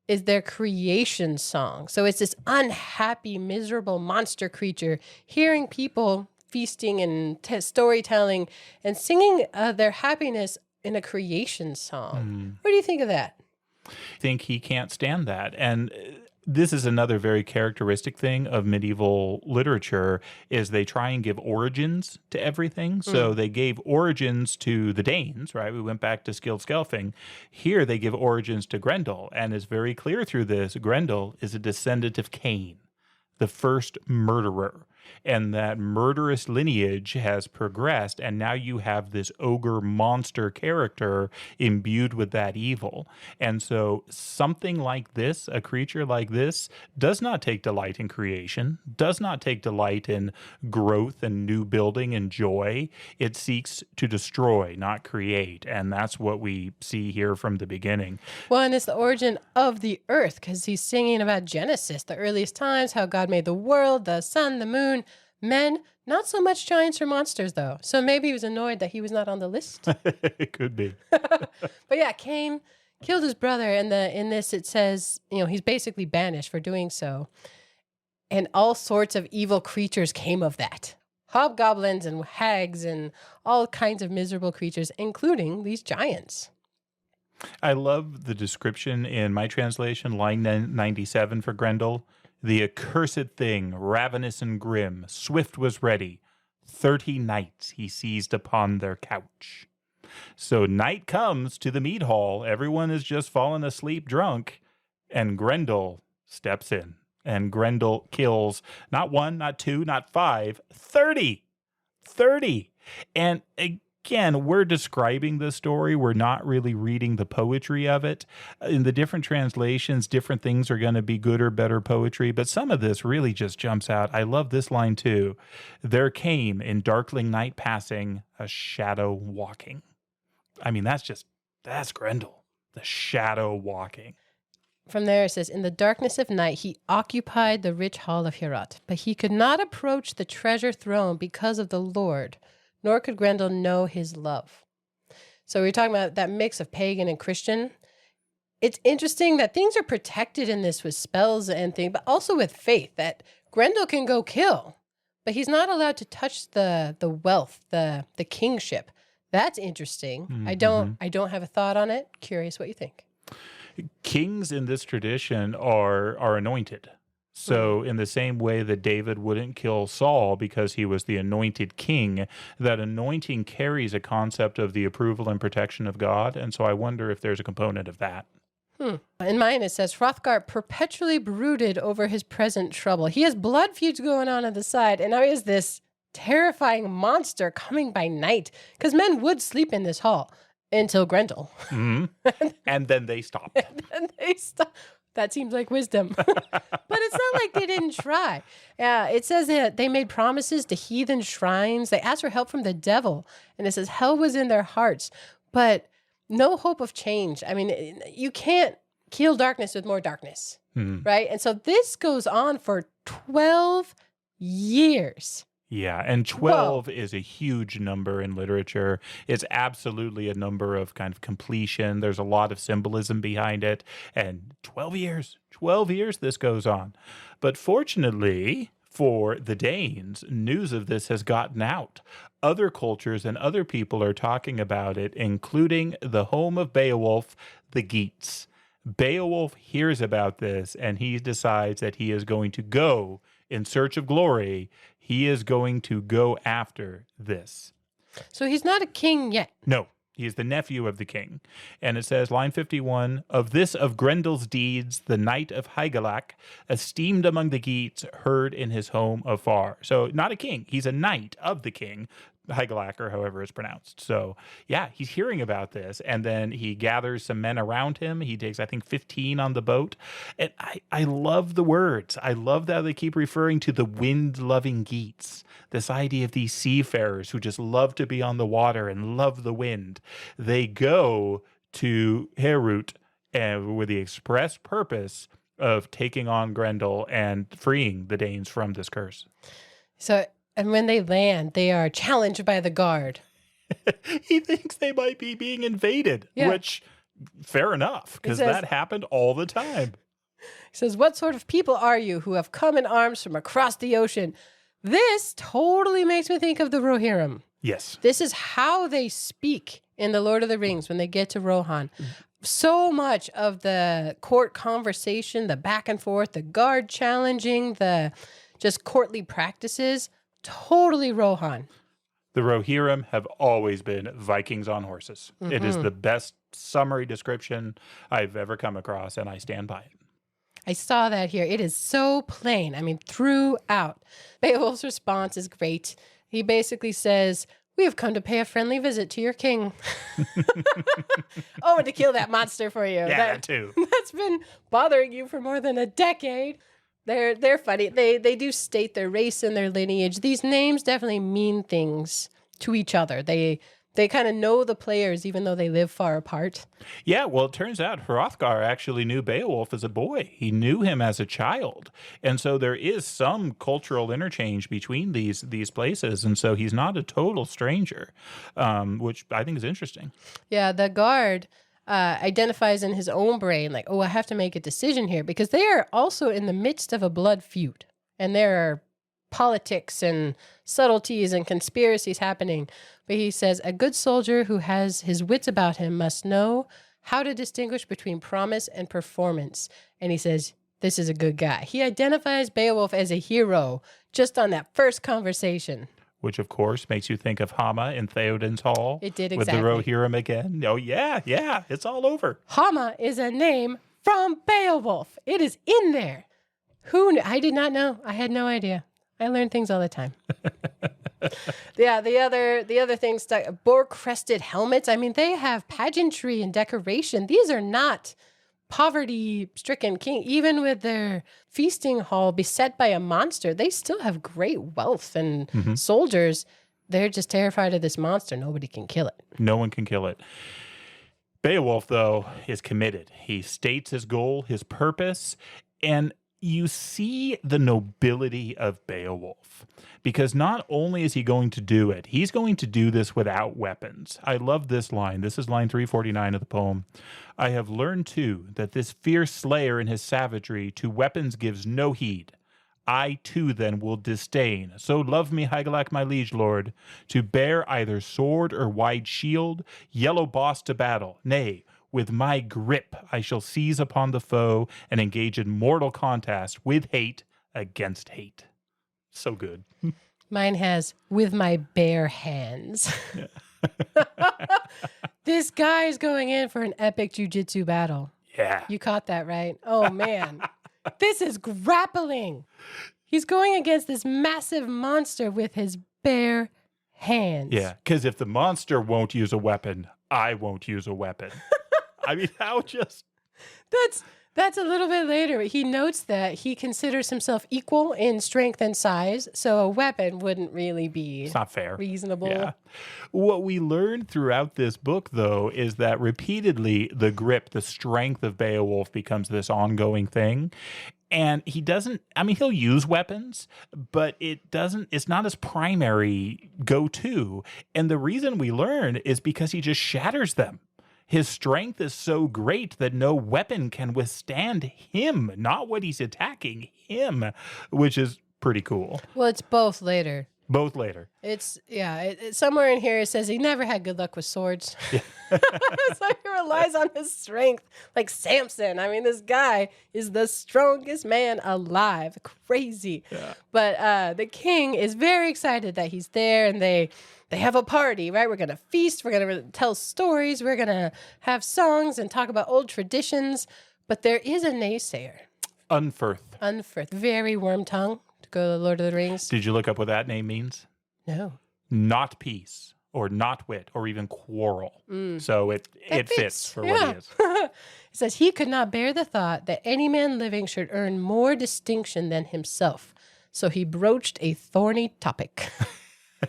[SPEAKER 1] is their creation song. So it's this unhappy, miserable monster creature hearing people feasting and storytelling and singing their happiness in a creation song. What do you think of that?
[SPEAKER 2] I think he can't stand that. And this is another very characteristic thing of medieval literature is they try and give origins to everything. So they gave origins to the Danes, right? We went back to Skildskelfing. Here they give origins to Grendel. And it's very clear through this, Grendel is a descendant of Cain, the first murderer. And that murderous lineage has progressed, and now you have this ogre monster character imbued with that evil. And so something like this, a creature like this, does not take delight in creation, does not take delight in growth and new building and joy. It seeks to destroy, not create. And that's what we see here from the beginning.
[SPEAKER 1] Well, and it's the origin of the earth, because he's singing about Genesis, the earliest times, how God made the world, the sun, the moon, men. Not so much giants or monsters, though. So maybe he was annoyed that he was not on the list.
[SPEAKER 2] It could be.
[SPEAKER 1] But yeah, Cain killed his brother, and in this it says, he's basically banished for doing so. And all sorts of evil creatures came of that. Hobgoblins and hags and all kinds of miserable creatures, including these giants.
[SPEAKER 2] I love the description in my translation, line 97 for Grendel. The accursed thing, ravenous and grim, swift was ready. 30 nights he seized upon their couch. So night comes to the mead hall. Everyone is just fallen asleep drunk. And Grendel steps in. And Grendel kills not one, not two, not five, 30. 30. And again, we're describing the story. We're not really reading the poetry of it. In the different translations, different things are going to be good or better poetry, but some of this really just jumps out. I love this line too. There came in darkling night passing a shadow walking. I mean, that's Grendel, the shadow walking.
[SPEAKER 1] From there it says, in the darkness of night, he occupied the rich hall of Hirot, but he could not approach the treasure throne because of the Lord, nor could Grendel know his love. So we're talking about that mix of pagan and Christian. It's interesting that things are protected in this with spells and things, but also with faith, that Grendel can go kill, but he's not allowed to touch the wealth, the kingship. That's interesting.
[SPEAKER 2] Mm-hmm.
[SPEAKER 1] I don't have a thought on it. Curious what you think.
[SPEAKER 2] Kings in this tradition are anointed. So in the same way that David wouldn't kill Saul because he was the anointed king, that anointing carries a concept of the approval and protection of God. And so I wonder if there's a component of that.
[SPEAKER 1] In mine, it says, Hrothgar perpetually brooded over his present trouble. He has blood feuds going on the side, and now he has this terrifying monster coming by night, because men would sleep in this hall until Grendel.
[SPEAKER 2] And then they stopped.
[SPEAKER 1] And they stop. That seems like wisdom. But it's not like they didn't try. It says that they made promises to heathen shrines. They asked for help from the devil. And it says hell was in their hearts, but no hope of change. I mean, you can't kill darkness with more darkness, right? And so this goes on for 12 years.
[SPEAKER 2] Yeah, and 12 is a huge number in literature. It's absolutely a number of kind of completion. There's a lot of symbolism behind it. And 12 years this goes on. But fortunately for the Danes, news of this has gotten out. Other cultures and other people are talking about it, including the home of Beowulf, the Geats. Beowulf hears about this and he decides that he is going to go in search of glory. He is going to go after this.
[SPEAKER 1] So he's not a king yet.
[SPEAKER 2] No, he is the nephew of the king. And it says, line 51, of this of Grendel's deeds, the knight of Hygelac, esteemed among the Geats, heard in his home afar. So not a king. He's a knight of the king, Hygelac, or however it's pronounced. So yeah, he's hearing about this, and then he gathers some men around him. He takes, I think, 15 on the boat. And I love the words. I love that they keep referring to the wind-loving Geats, this idea of these seafarers who just love to be on the water and love the wind. They go to Herut with the express purpose of taking on Grendel and freeing the Danes from this curse.
[SPEAKER 1] So, and when they land, they are challenged by the guard.
[SPEAKER 2] He thinks they might be being invaded, which, fair enough, because that happened all the time.
[SPEAKER 1] He says, what sort of people are you who have come in arms from across the ocean? This totally makes me think of the Rohirrim.
[SPEAKER 2] Yes.
[SPEAKER 1] This is how they speak in The Lord of the Rings when they get to Rohan. So much of the court conversation, the back and forth, the guard challenging, the just courtly practices, totally Rohan.
[SPEAKER 2] The Rohirrim have always been Vikings on horses. It is the best summary description I've ever come across, and I stand by it.
[SPEAKER 1] I saw that here. It is so plain. I mean, throughout. Beowulf's response is great. He basically says, we have come to pay a friendly visit to your king. Oh, and to kill that monster for you.
[SPEAKER 2] Yeah, that too.
[SPEAKER 1] That's been bothering you for more than a decade. They're funny. They do state their race and their lineage. These names definitely mean things to each other. They kind of know the players even though they live far apart.
[SPEAKER 2] Yeah, well, it turns out Hrothgar actually knew Beowulf as a boy. He knew him as a child. And so there is some cultural interchange between these places. And so he's not a total stranger, which I think is interesting.
[SPEAKER 1] Yeah, the guard identifies in his own brain, like, oh, I have to make a decision here, because they are also in the midst of a blood feud. And there are politics and subtleties and conspiracies happening. But he says, a good soldier who has his wits about him must know how to distinguish between promise and performance. And he says, this is a good guy. He identifies Beowulf as a hero just on that first conversation.
[SPEAKER 2] Which, of course, makes you think of Hama in Theoden's Hall.
[SPEAKER 1] It did, exactly.
[SPEAKER 2] With the Rohirrim again. Oh, yeah, it's all over.
[SPEAKER 1] Hama is a name from Beowulf. It is in there. Who knew? I did not know. I had no idea. I learn things all the time. Yeah, the other things, boar-crested helmets. I mean, they have pageantry and decoration. These are not poverty-stricken king. Even with their feasting hall beset by a monster, they still have great wealth and soldiers. They're just terrified of this monster. Nobody can kill it.
[SPEAKER 2] No one can kill it. Beowulf, though, is committed. He states his goal, his purpose, and you see the nobility of Beowulf, because not only is he going to do it, he's going to do this without weapons. I love this line. This is line 349 of the poem. I have learned, too, that this fierce slayer in his savagery to weapons gives no heed. I, too, then, will disdain, so love me, Hygelac, my liege lord, to bear either sword or wide shield, yellow boss to battle, nay, with my grip I shall seize upon the foe and engage in mortal contest with hate, against hate. So good.
[SPEAKER 1] Mine has with my bare hands. This guy is going in for an epic jujitsu battle.
[SPEAKER 2] Yeah.
[SPEAKER 1] You caught that, right? Oh, man. This is grappling. He's going against this massive monster with his bare hands.
[SPEAKER 2] Yeah, because if the monster won't use a weapon, I won't use a weapon. I mean, how just...
[SPEAKER 1] That's a little bit later. He notes that he considers himself equal in strength and size, so a weapon wouldn't really be
[SPEAKER 2] It's not fair.
[SPEAKER 1] reasonable.
[SPEAKER 2] Yeah. What we learned throughout this book, though, is that repeatedly the grip, the strength of Beowulf becomes this ongoing thing. And he doesn't, I mean, he'll use weapons, but it's not his primary go-to. And the reason we learn is because he just shatters them. His strength is so great that no weapon can withstand him, not what he's attacking, him, which is pretty cool.
[SPEAKER 1] Well, it's both later.
[SPEAKER 2] Both later.
[SPEAKER 1] It's somewhere in here it says he never had good luck with swords. Yeah. So he relies on his strength, like Samson. I mean, this guy is the strongest man alive. Crazy. Yeah. But the king is very excited that he's there, and they have a party, right? We're going to feast. We're going to tell stories. We're going to have songs and talk about old traditions. But there is a naysayer. Unferth. Very worm tongue. Go to the Lord of the Rings.
[SPEAKER 2] Did you look up what that name means?
[SPEAKER 1] No.
[SPEAKER 2] Not peace, or not wit, or even quarrel. So it fits for what he is.
[SPEAKER 1] It says he could not bear the thought that any man living should earn more distinction than himself. So he broached a thorny topic.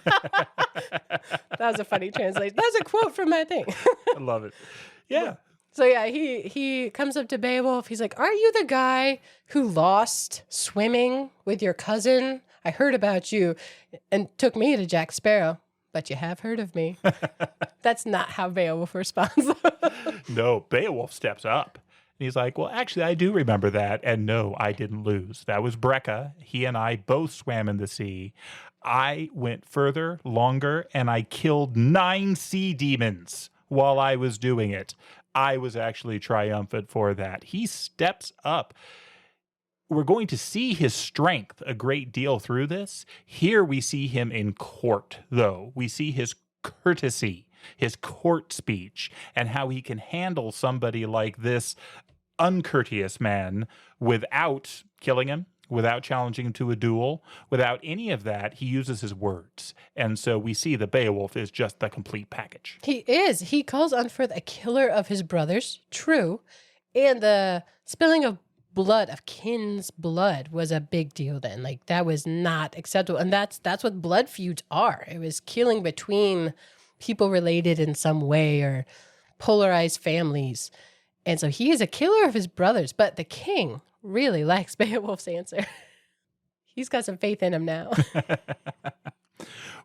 [SPEAKER 1] That was a funny translation. That's a quote from my thing.
[SPEAKER 2] I love it. Yeah.
[SPEAKER 1] So yeah, he comes up to Beowulf. He's like, "Aren't you the guy who lost swimming with your cousin? I heard about you and took me to Jack Sparrow, but you have heard of me." That's not how Beowulf responds.
[SPEAKER 2] No, Beowulf steps up. And he's like, "Well, actually, I do remember that. And no, I didn't lose. That was Brecca. He and I both swam in the sea. I went further, longer, and I killed 9 sea demons while I was doing it. I was actually triumphant for that." He steps up. We're going to see his strength a great deal through this. Here we see him in court, though. We see his courtesy, his court speech, and how he can handle somebody like this uncourteous man without killing him, without challenging him to a duel, without any of that. He uses his words. And so we see that Beowulf is just the complete package.
[SPEAKER 1] He is. He calls Unferth a killer of his brothers. True. And the spilling of blood, of kin's blood, was a big deal then. Like, that was not acceptable. And that's what blood feuds are. It was killing between people related in some way, or polarized families. And so he is a killer of his brothers. But the king really likes Beowulf's answer. He's got some faith in him now.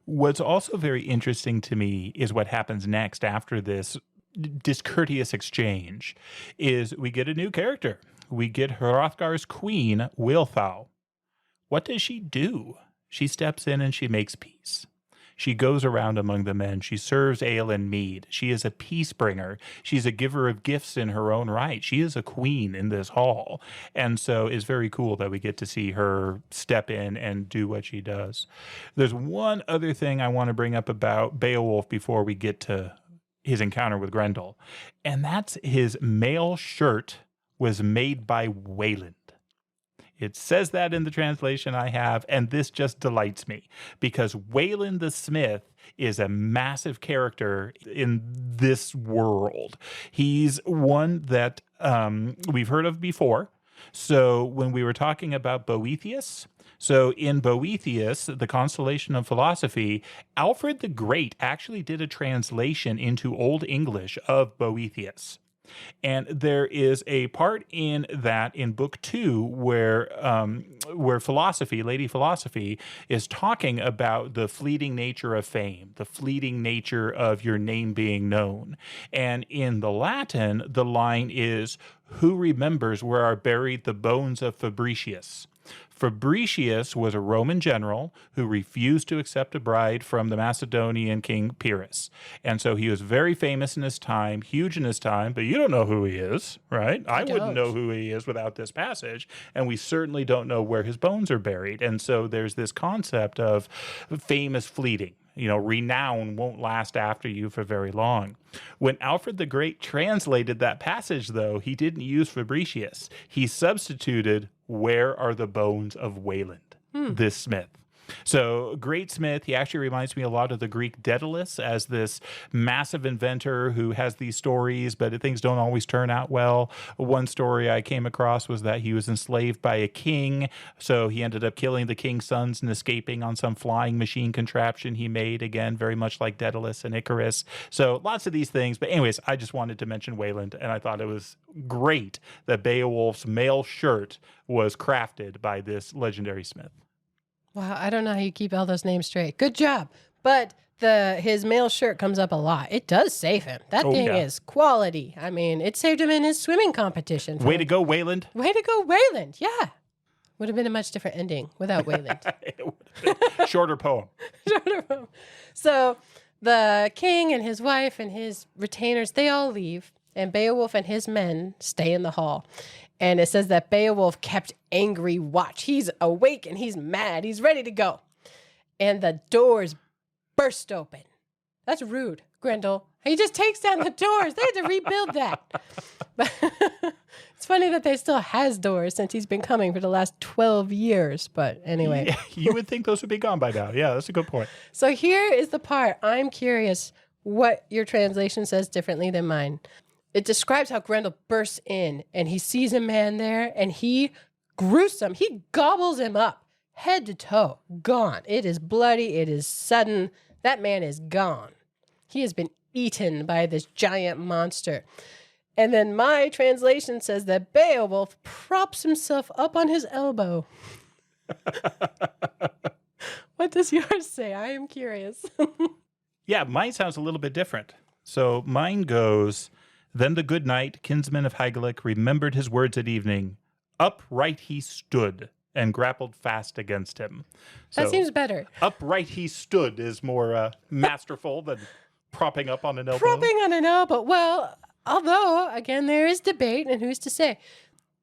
[SPEAKER 2] What's also very interesting to me is what happens next after this discourteous exchange. Is we get a new character. We get Hrothgar's queen, Wealhtheow. What does she do? She steps in and she makes peace. She goes around among the men. She serves ale and mead. She is a peace bringer. She's a giver of gifts in her own right. She is a queen in this hall. And so it's very cool that we get to see her step in and do what she does. There's one other thing I want to bring up about Beowulf before we get to his encounter with Grendel. And that's his mail shirt was made by Wayland. It says that in the translation I have, and this just delights me because Wayland the Smith is a massive character in this world. He's one that we've heard of before. So when we were talking about Boethius, so in Boethius, the constellation of philosophy, Alfred the Great actually did a translation into Old English of Boethius. And there is a part in that in book 2 where philosophy, Lady Philosophy, is talking about the fleeting nature of fame, the fleeting nature of your name being known. And in the Latin, the line is, "Who remembers where are buried the bones of Fabricius?" Fabricius was a Roman general who refused to accept a bride from the Macedonian king Pyrrhus. And so he was very famous in his time, huge in his time, but you don't know who he is, right? I wouldn't know who he is without this passage. And we certainly don't know where his bones are buried. And so there's this concept of famous fleeting. Renown won't last after you for very long. When Alfred the Great translated that passage, though, he didn't use Fabricius. He substituted, "Where are the bones of Wayland, this smith?" So, great smith. He actually reminds me a lot of the Greek Daedalus as this massive inventor who has these stories, but things don't always turn out well. One story I came across was that he was enslaved by a king, so he ended up killing the king's sons and escaping on some flying machine contraption he made, again, very much like Daedalus and Icarus. So, lots of these things. But anyways, I just wanted to mention Wayland, and I thought it was great that Beowulf's mail shirt was crafted by this legendary smith.
[SPEAKER 1] Wow, I don't know how you keep all those names straight. Good job. But his mail shirt comes up a lot. It does save him. That thing is quality. I mean, it saved him in his swimming competition.
[SPEAKER 2] Way to go, Wayland.
[SPEAKER 1] Way to go, Wayland. Yeah. Would have been a much different ending without Wayland.
[SPEAKER 2] It would have been shorter poem.
[SPEAKER 1] Shorter poem. So the king and his wife and his retainers, they all leave. And Beowulf and his men stay in the hall. And it says that Beowulf kept angry watch. He's awake and he's mad. He's ready to go. And the doors burst open. That's rude, Grendel. He just takes down the doors. They had to rebuild that. But it's funny that they still has doors since he's been coming for the last 12 years. But anyway.
[SPEAKER 2] Yeah, you would think those would be gone by now. Yeah, that's a good point.
[SPEAKER 1] So here is the part. I'm curious what your translation says differently than mine. It describes how Grendel bursts in and he sees a man there and he gobbles him up head to toe, gone. It is bloody. It is sudden. That man is gone. He has been eaten by this giant monster. And then my translation says that Beowulf props himself up on his elbow. What does yours say? I am curious.
[SPEAKER 2] Yeah, mine sounds a little bit different. So mine goes... Then the good knight, kinsman of Hygelac, remembered his words at evening. Upright he stood and grappled fast against him. So,
[SPEAKER 1] that seems better.
[SPEAKER 2] Upright he stood is more masterful than propping up on an elbow.
[SPEAKER 1] Propping on an elbow. Well, although, again, there is debate, and who's to say?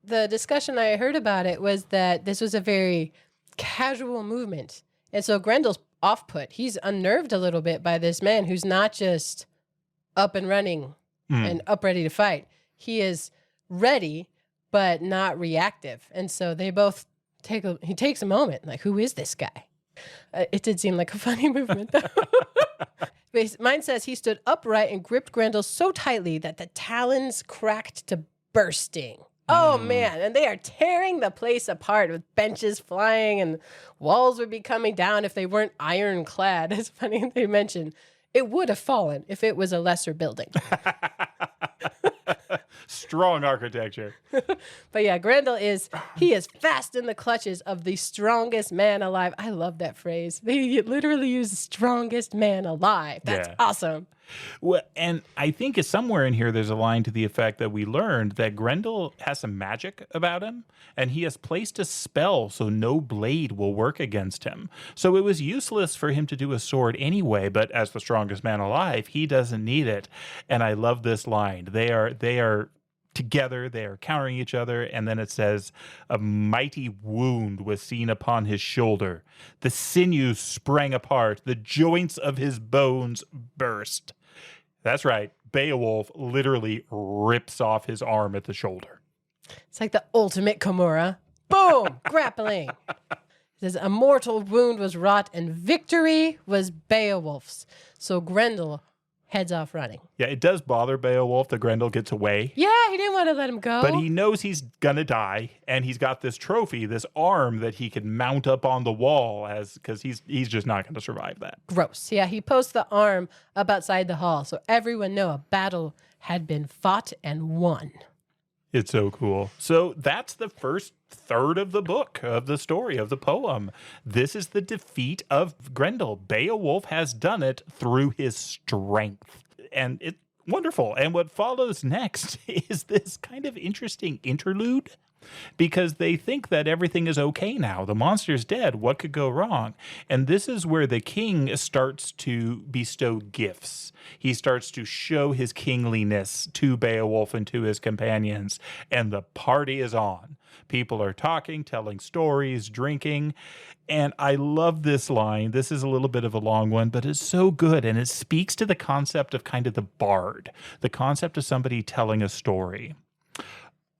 [SPEAKER 1] The discussion I heard about it was that this was a very casual movement. And so Grendel's off-put. He's unnerved a little bit by this man who's not just up and running and up ready to fight. He is ready, but not reactive. And so they both he takes a moment, like, who is this guy? It did seem like a funny movement, though. Mine says he stood upright and gripped Grendel so tightly that the talons cracked to bursting. Oh, man. And they are tearing the place apart with benches flying and walls would be coming down if they weren't ironclad. It's funny they mentioned. It would have fallen if it was a lesser building.
[SPEAKER 2] Strong architecture.
[SPEAKER 1] But yeah, Grendel is fast in the clutches of the strongest man alive. I love that phrase. They literally use strongest man alive. That's awesome.
[SPEAKER 2] Well, and I think somewhere in here there's a line to the effect that we learned that Grendel has some magic about him, and he has placed a spell so no blade will work against him. So it was useless for him to do a sword anyway, but as the strongest man alive, he doesn't need it. And I love this line. They are together, they are countering each other, and then it says, a mighty wound was seen upon his shoulder. The sinews sprang apart, the joints of his bones burst. That's right. Beowulf literally rips off his arm at the shoulder.
[SPEAKER 1] It's like the ultimate Kimura. Boom! Grappling. It says, a mortal wound was wrought, and victory was Beowulf's. So Grendel heads off running.
[SPEAKER 2] Yeah, it does bother Beowulf that Grendel gets away.
[SPEAKER 1] Yeah, he didn't want to let him go.
[SPEAKER 2] But he knows he's gonna die, and he's got this trophy, this arm that he can mount up on the wall because he's just not gonna survive that.
[SPEAKER 1] Gross. Yeah, he posts the arm up outside the hall so everyone know a battle had been fought and won.
[SPEAKER 2] It's so cool. So that's the first third of the book, of the story, of the poem. This is the defeat of Grendel. Beowulf has done it through his strength. And Wonderful. And what follows next is this kind of interesting interlude because they think that everything is okay now. The monster's dead. What could go wrong? And this is where the king starts to bestow gifts. He starts to show his kingliness to Beowulf and to his companions, and the party is on. People are talking, telling stories, drinking. And I love this line. This is a little bit of a long one, but it's so good. And it speaks to the concept of kind of the bard, the concept of somebody telling a story.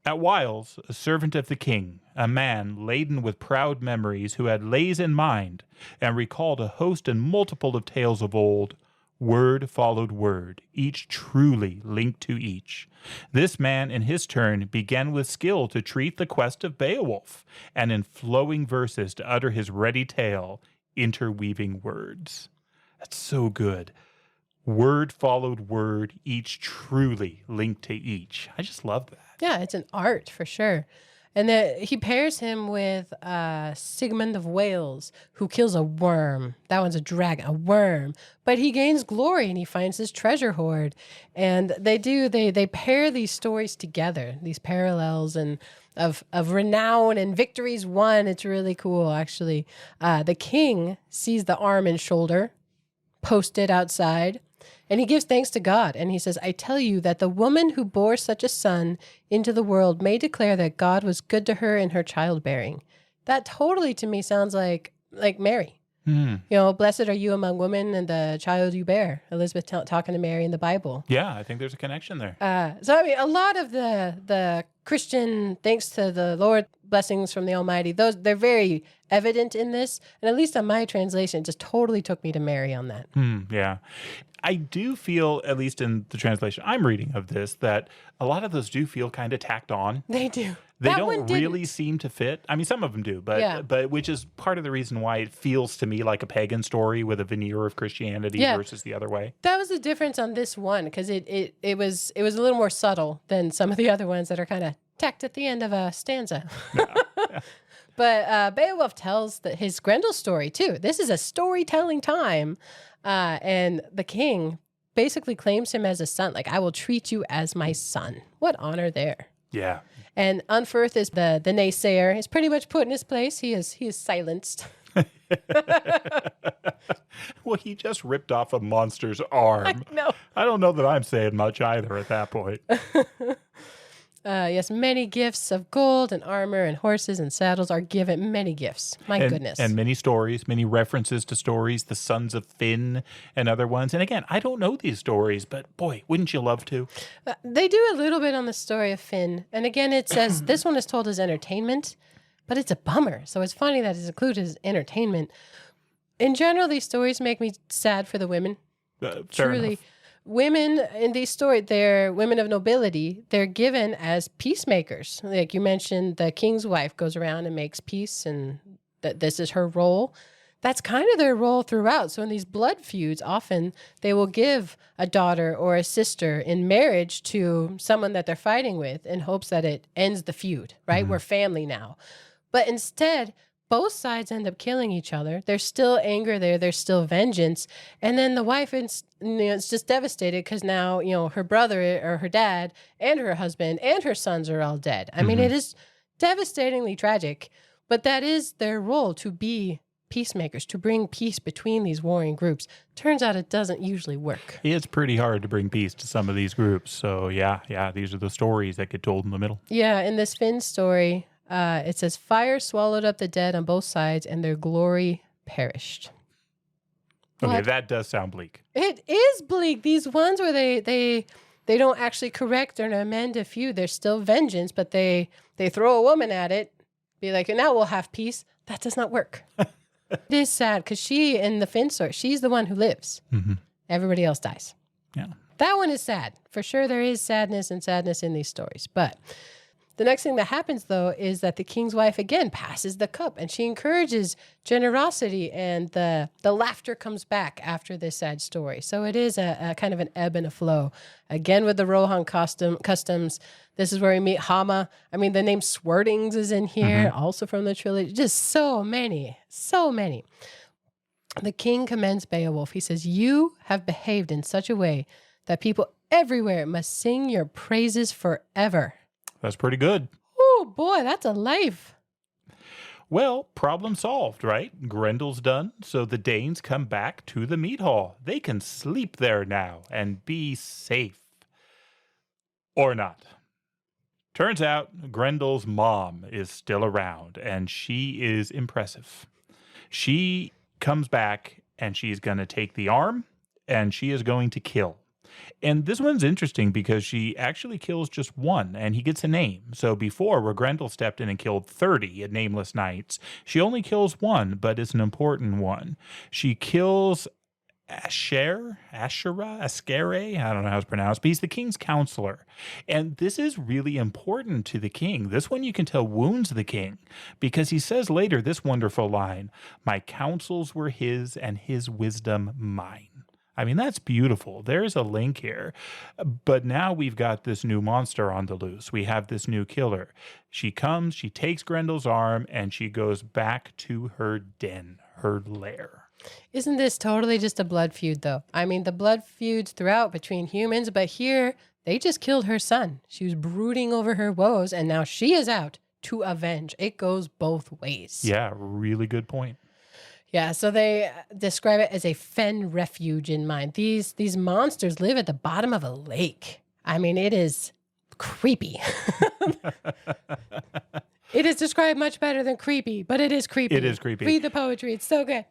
[SPEAKER 2] At whiles, a servant of the king, a man laden with proud memories who had lays in mind and recalled a host and multiple of tales of old, word followed word, each truly linked to each. This man, in his turn, began with skill to treat the quest of Beowulf, and in flowing verses to utter his ready tale, interweaving words. That's so good. Word followed word, each truly linked to each. I just love that.
[SPEAKER 1] Yeah, it's an art for sure. And he pairs him with Sigmund of Wales, who kills a worm. That one's a dragon, a worm. But he gains glory and he finds his treasure hoard. And they pair these stories together, these parallels and of renown and victories won. It's really cool, actually. The king sees the arm and shoulder posted outside, and he gives thanks to God. And he says, I tell you that the woman who bore such a son into the world may declare that God was good to her in her childbearing. That totally to me sounds like Mary. You know, blessed are you among women and the child you bear. Elizabeth talking to Mary in the Bible.
[SPEAKER 2] Yeah, I think there's a connection there.
[SPEAKER 1] So, I mean, a lot of the Christian, thanks to the Lord, blessings from the Almighty, they're very evident in this. And at least on my translation, it just totally took me to Mary on that.
[SPEAKER 2] Yeah. I do feel, at least in the translation I'm reading of this, that a lot of those do feel kind of tacked on.
[SPEAKER 1] They do.
[SPEAKER 2] They
[SPEAKER 1] That
[SPEAKER 2] don't
[SPEAKER 1] one
[SPEAKER 2] really
[SPEAKER 1] didn't.
[SPEAKER 2] seem to fit. I mean, some of them do, but which is part of the reason why it feels to me like a pagan story with a veneer of Christianity versus the other way.
[SPEAKER 1] That was the difference on this one, because it was a little more subtle than some of the other ones that are kind of tacked at the end of a stanza.
[SPEAKER 2] Yeah.
[SPEAKER 1] But Beowulf tells his Grendel story too. This is a storytelling time. And the king basically claims him as a son. Like, I will treat you as my son. What honor there.
[SPEAKER 2] Yeah.
[SPEAKER 1] And Unferth is the naysayer. He's pretty much put in his place. He is silenced.
[SPEAKER 2] Well, he just ripped off a monster's arm.
[SPEAKER 1] No.
[SPEAKER 2] I don't know that I'm saying much either at that point.
[SPEAKER 1] Yes, many gifts of gold and armor and horses and saddles are given. Many gifts. My goodness.
[SPEAKER 2] And many stories, many references to stories, the sons of Finn and other ones. And again, I don't know these stories, but boy, wouldn't you love to?
[SPEAKER 1] They do a little bit on the story of Finn. And again, it says this one is told as entertainment, but it's a bummer. So it's funny that it's included as entertainment. In general, these stories make me sad for the women.
[SPEAKER 2] Fair
[SPEAKER 1] Truly.
[SPEAKER 2] enough.
[SPEAKER 1] Women in these stories, they're women of nobility. They're given as peacemakers. Like you mentioned, the king's wife goes around and makes peace, and this is her role. That's kind of their role throughout. So in these blood feuds, often they will give a daughter or a sister in marriage to someone that they're fighting with in hopes that it ends the feud, right? We're family now. But instead, both sides end up killing each other. There's still anger there. There's still vengeance. And then the wife is just devastated because now, her brother or her dad and her husband and her sons are all dead. I mean, it is devastatingly tragic, but that is their role, to be peacemakers, to bring peace between these warring groups. Turns out it doesn't usually work.
[SPEAKER 2] It's pretty hard to bring peace to some of these groups. So yeah, these are the stories that get told in the middle.
[SPEAKER 1] Yeah, in this Finn story, it says, fire swallowed up the dead on both sides, and their glory perished.
[SPEAKER 2] Okay,
[SPEAKER 1] What?
[SPEAKER 2] that does sound bleak.
[SPEAKER 1] It is bleak. These ones where they don't actually correct or amend a feud. There's still vengeance, but they throw a woman at it, be like, now we'll have peace. That does not work. It is sad because she, in the Finn story, she's the one who lives. Everybody else dies.
[SPEAKER 2] Yeah.
[SPEAKER 1] That one is sad. For sure, there is sadness in these stories. But the next thing that happens, though, is that the king's wife again passes the cup, and she encourages generosity, and the laughter comes back after this sad story. So it is a kind of an ebb and a flow. Again, with the Rohan customs, this is where we meet Hama. I mean, the name Swerdings is in here, also from the trilogy. Just so many. The king commends Beowulf. He says, you have behaved in such a way that people everywhere must sing your praises forever.
[SPEAKER 2] That's pretty good.
[SPEAKER 1] Oh boy, that's a life.
[SPEAKER 2] Well, problem solved, right? Grendel's done, so the Danes come back to the mead hall. They can sleep there now and be safe. Or not. Turns out Grendel's mom is still around, and she is impressive. She comes back, and she's going to take the arm, and she is going to kill. And this one's interesting because she actually kills just one, and he gets a name. So before, where Grendel stepped in and killed 30 nameless knights, she only kills one, but it's an important one. She kills Ascere, I don't know how it's pronounced, but he's the king's counselor. And this is really important to the king. This one you can tell wounds the king because he says later this wonderful line, "My counsels were his and his wisdom mine." I mean, that's beautiful. There's a link here. But now we've got this new monster on the loose. We have this new killer. She comes, she takes Grendel's arm, and she goes back to her den, her lair.
[SPEAKER 1] Isn't this totally just a blood feud, though? I mean, the blood feuds throughout between humans, but here they just killed her son. She was brooding over her woes, and now she is out to avenge. It goes both ways.
[SPEAKER 2] Yeah, really good point.
[SPEAKER 1] Yeah, so they describe it as a fen refuge in mind. These monsters live at the bottom of a lake. I mean, it is creepy. It is described much better than creepy, but it is creepy.
[SPEAKER 2] It is creepy.
[SPEAKER 1] Read the poetry. It's so good.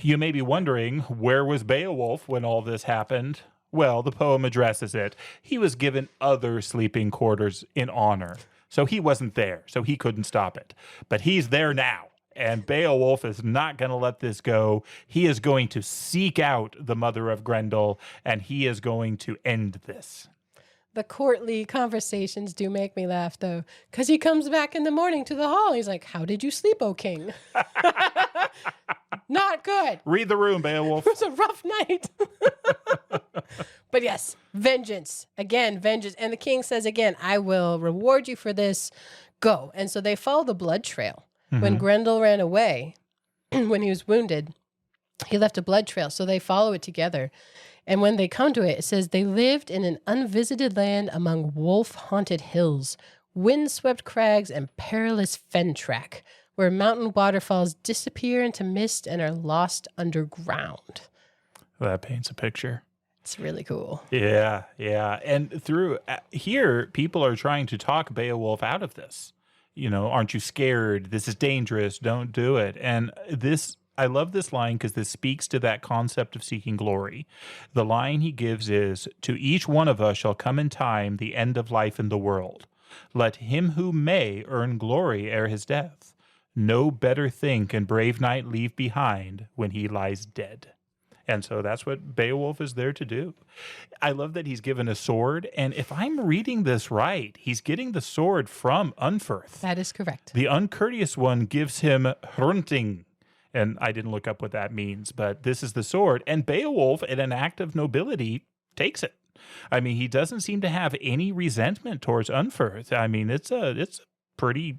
[SPEAKER 2] You may be wondering, where was Beowulf when all this happened? Well, the poem addresses it. He was given other sleeping quarters in honor. So he wasn't there, so he couldn't stop it. But he's there now. And Beowulf is not going to let this go. He is going to seek out the mother of Grendel, and he is going to end this.
[SPEAKER 1] The courtly conversations do make me laugh, though, because he comes back in the morning to the hall. He's like, "How did you sleep, O king?" Not good.
[SPEAKER 2] Read the room, Beowulf.
[SPEAKER 1] It was a rough night. But yes, vengeance. Again, vengeance. And the king says again, "I will reward you for this. Go." And so they follow the blood trail. When Grendel ran away, when he was wounded, he left a blood trail. So they follow it together. And when they come to it, it says they lived in an unvisited land among wolf-haunted hills, wind-swept crags, and perilous fen track, where mountain waterfalls disappear into mist and are lost underground.
[SPEAKER 2] That paints a picture.
[SPEAKER 1] It's really cool.
[SPEAKER 2] Yeah. And through here, people are trying to talk Beowulf out of this. You know, aren't you scared? This is dangerous. Don't do it. And I love this line because this speaks to that concept of seeking glory. The line he gives is, "To each one of us shall come in time the end of life in the world. Let him who may earn glory ere his death. No better thing can brave knight leave behind when he lies dead." And so that's what Beowulf is there to do. I love that he's given a sword. And if I'm reading this right, he's getting the sword from Unferth.
[SPEAKER 1] That is correct.
[SPEAKER 2] The uncourteous one gives him hrunting. And I didn't look up what that means, but this is the sword. And Beowulf, in an act of nobility, takes it. I mean, he doesn't seem to have any resentment towards Unferth. I mean, it's a pretty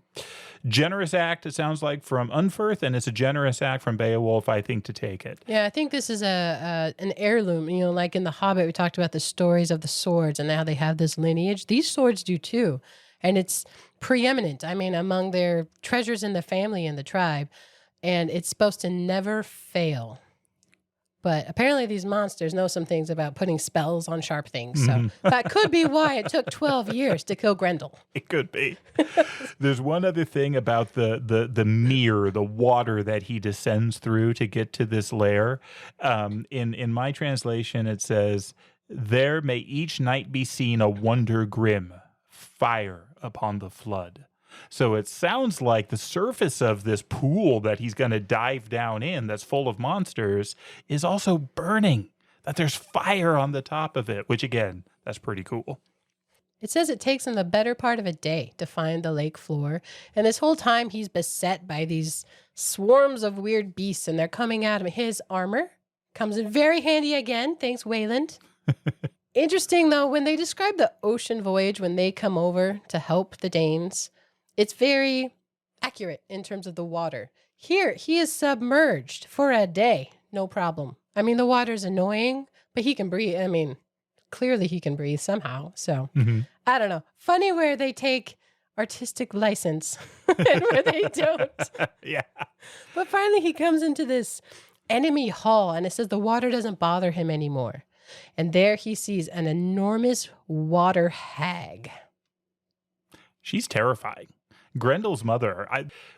[SPEAKER 2] generous act, it sounds like, from Unferth, and it's a generous act from Beowulf, I think, to take it.
[SPEAKER 1] Yeah, I think this is an heirloom. You know, like in The Hobbit, we talked about the stories of the swords, and now they have this lineage. These swords do too, and it's preeminent. I mean, among their treasures in the family and the tribe, and it's supposed to never fail. But apparently these monsters know some things about putting spells on sharp things. So that could be why it took 12 years to kill Grendel.
[SPEAKER 2] It could be. There's one other thing about the mere, the water that he descends through to get to this lair. In my translation, it says, "There may each night be seen a wonder grim, fire upon the flood." So it sounds like the surface of this pool that he's going to dive down in that's full of monsters is also burning, that there's fire on the top of it, which again, that's pretty cool.
[SPEAKER 1] It says it takes him the better part of a day to find the lake floor. And this whole time he's beset by these swarms of weird beasts and they're coming at him. His armor comes in very handy again. Thanks, Wayland. Interesting, though, when they describe the ocean voyage when they come over to help the Danes, it's very accurate in terms of the water. Here, he is submerged for a day. No problem. I mean, the water's annoying, but he can breathe. I mean, clearly he can breathe somehow. So
[SPEAKER 2] Hmm.
[SPEAKER 1] I don't know. Funny where they take artistic license and where they don't.
[SPEAKER 2] Yeah.
[SPEAKER 1] But finally he comes into this enemy hall and it says the water doesn't bother him anymore. And there he sees an enormous water hag.
[SPEAKER 2] She's terrifying. Grendel's mother.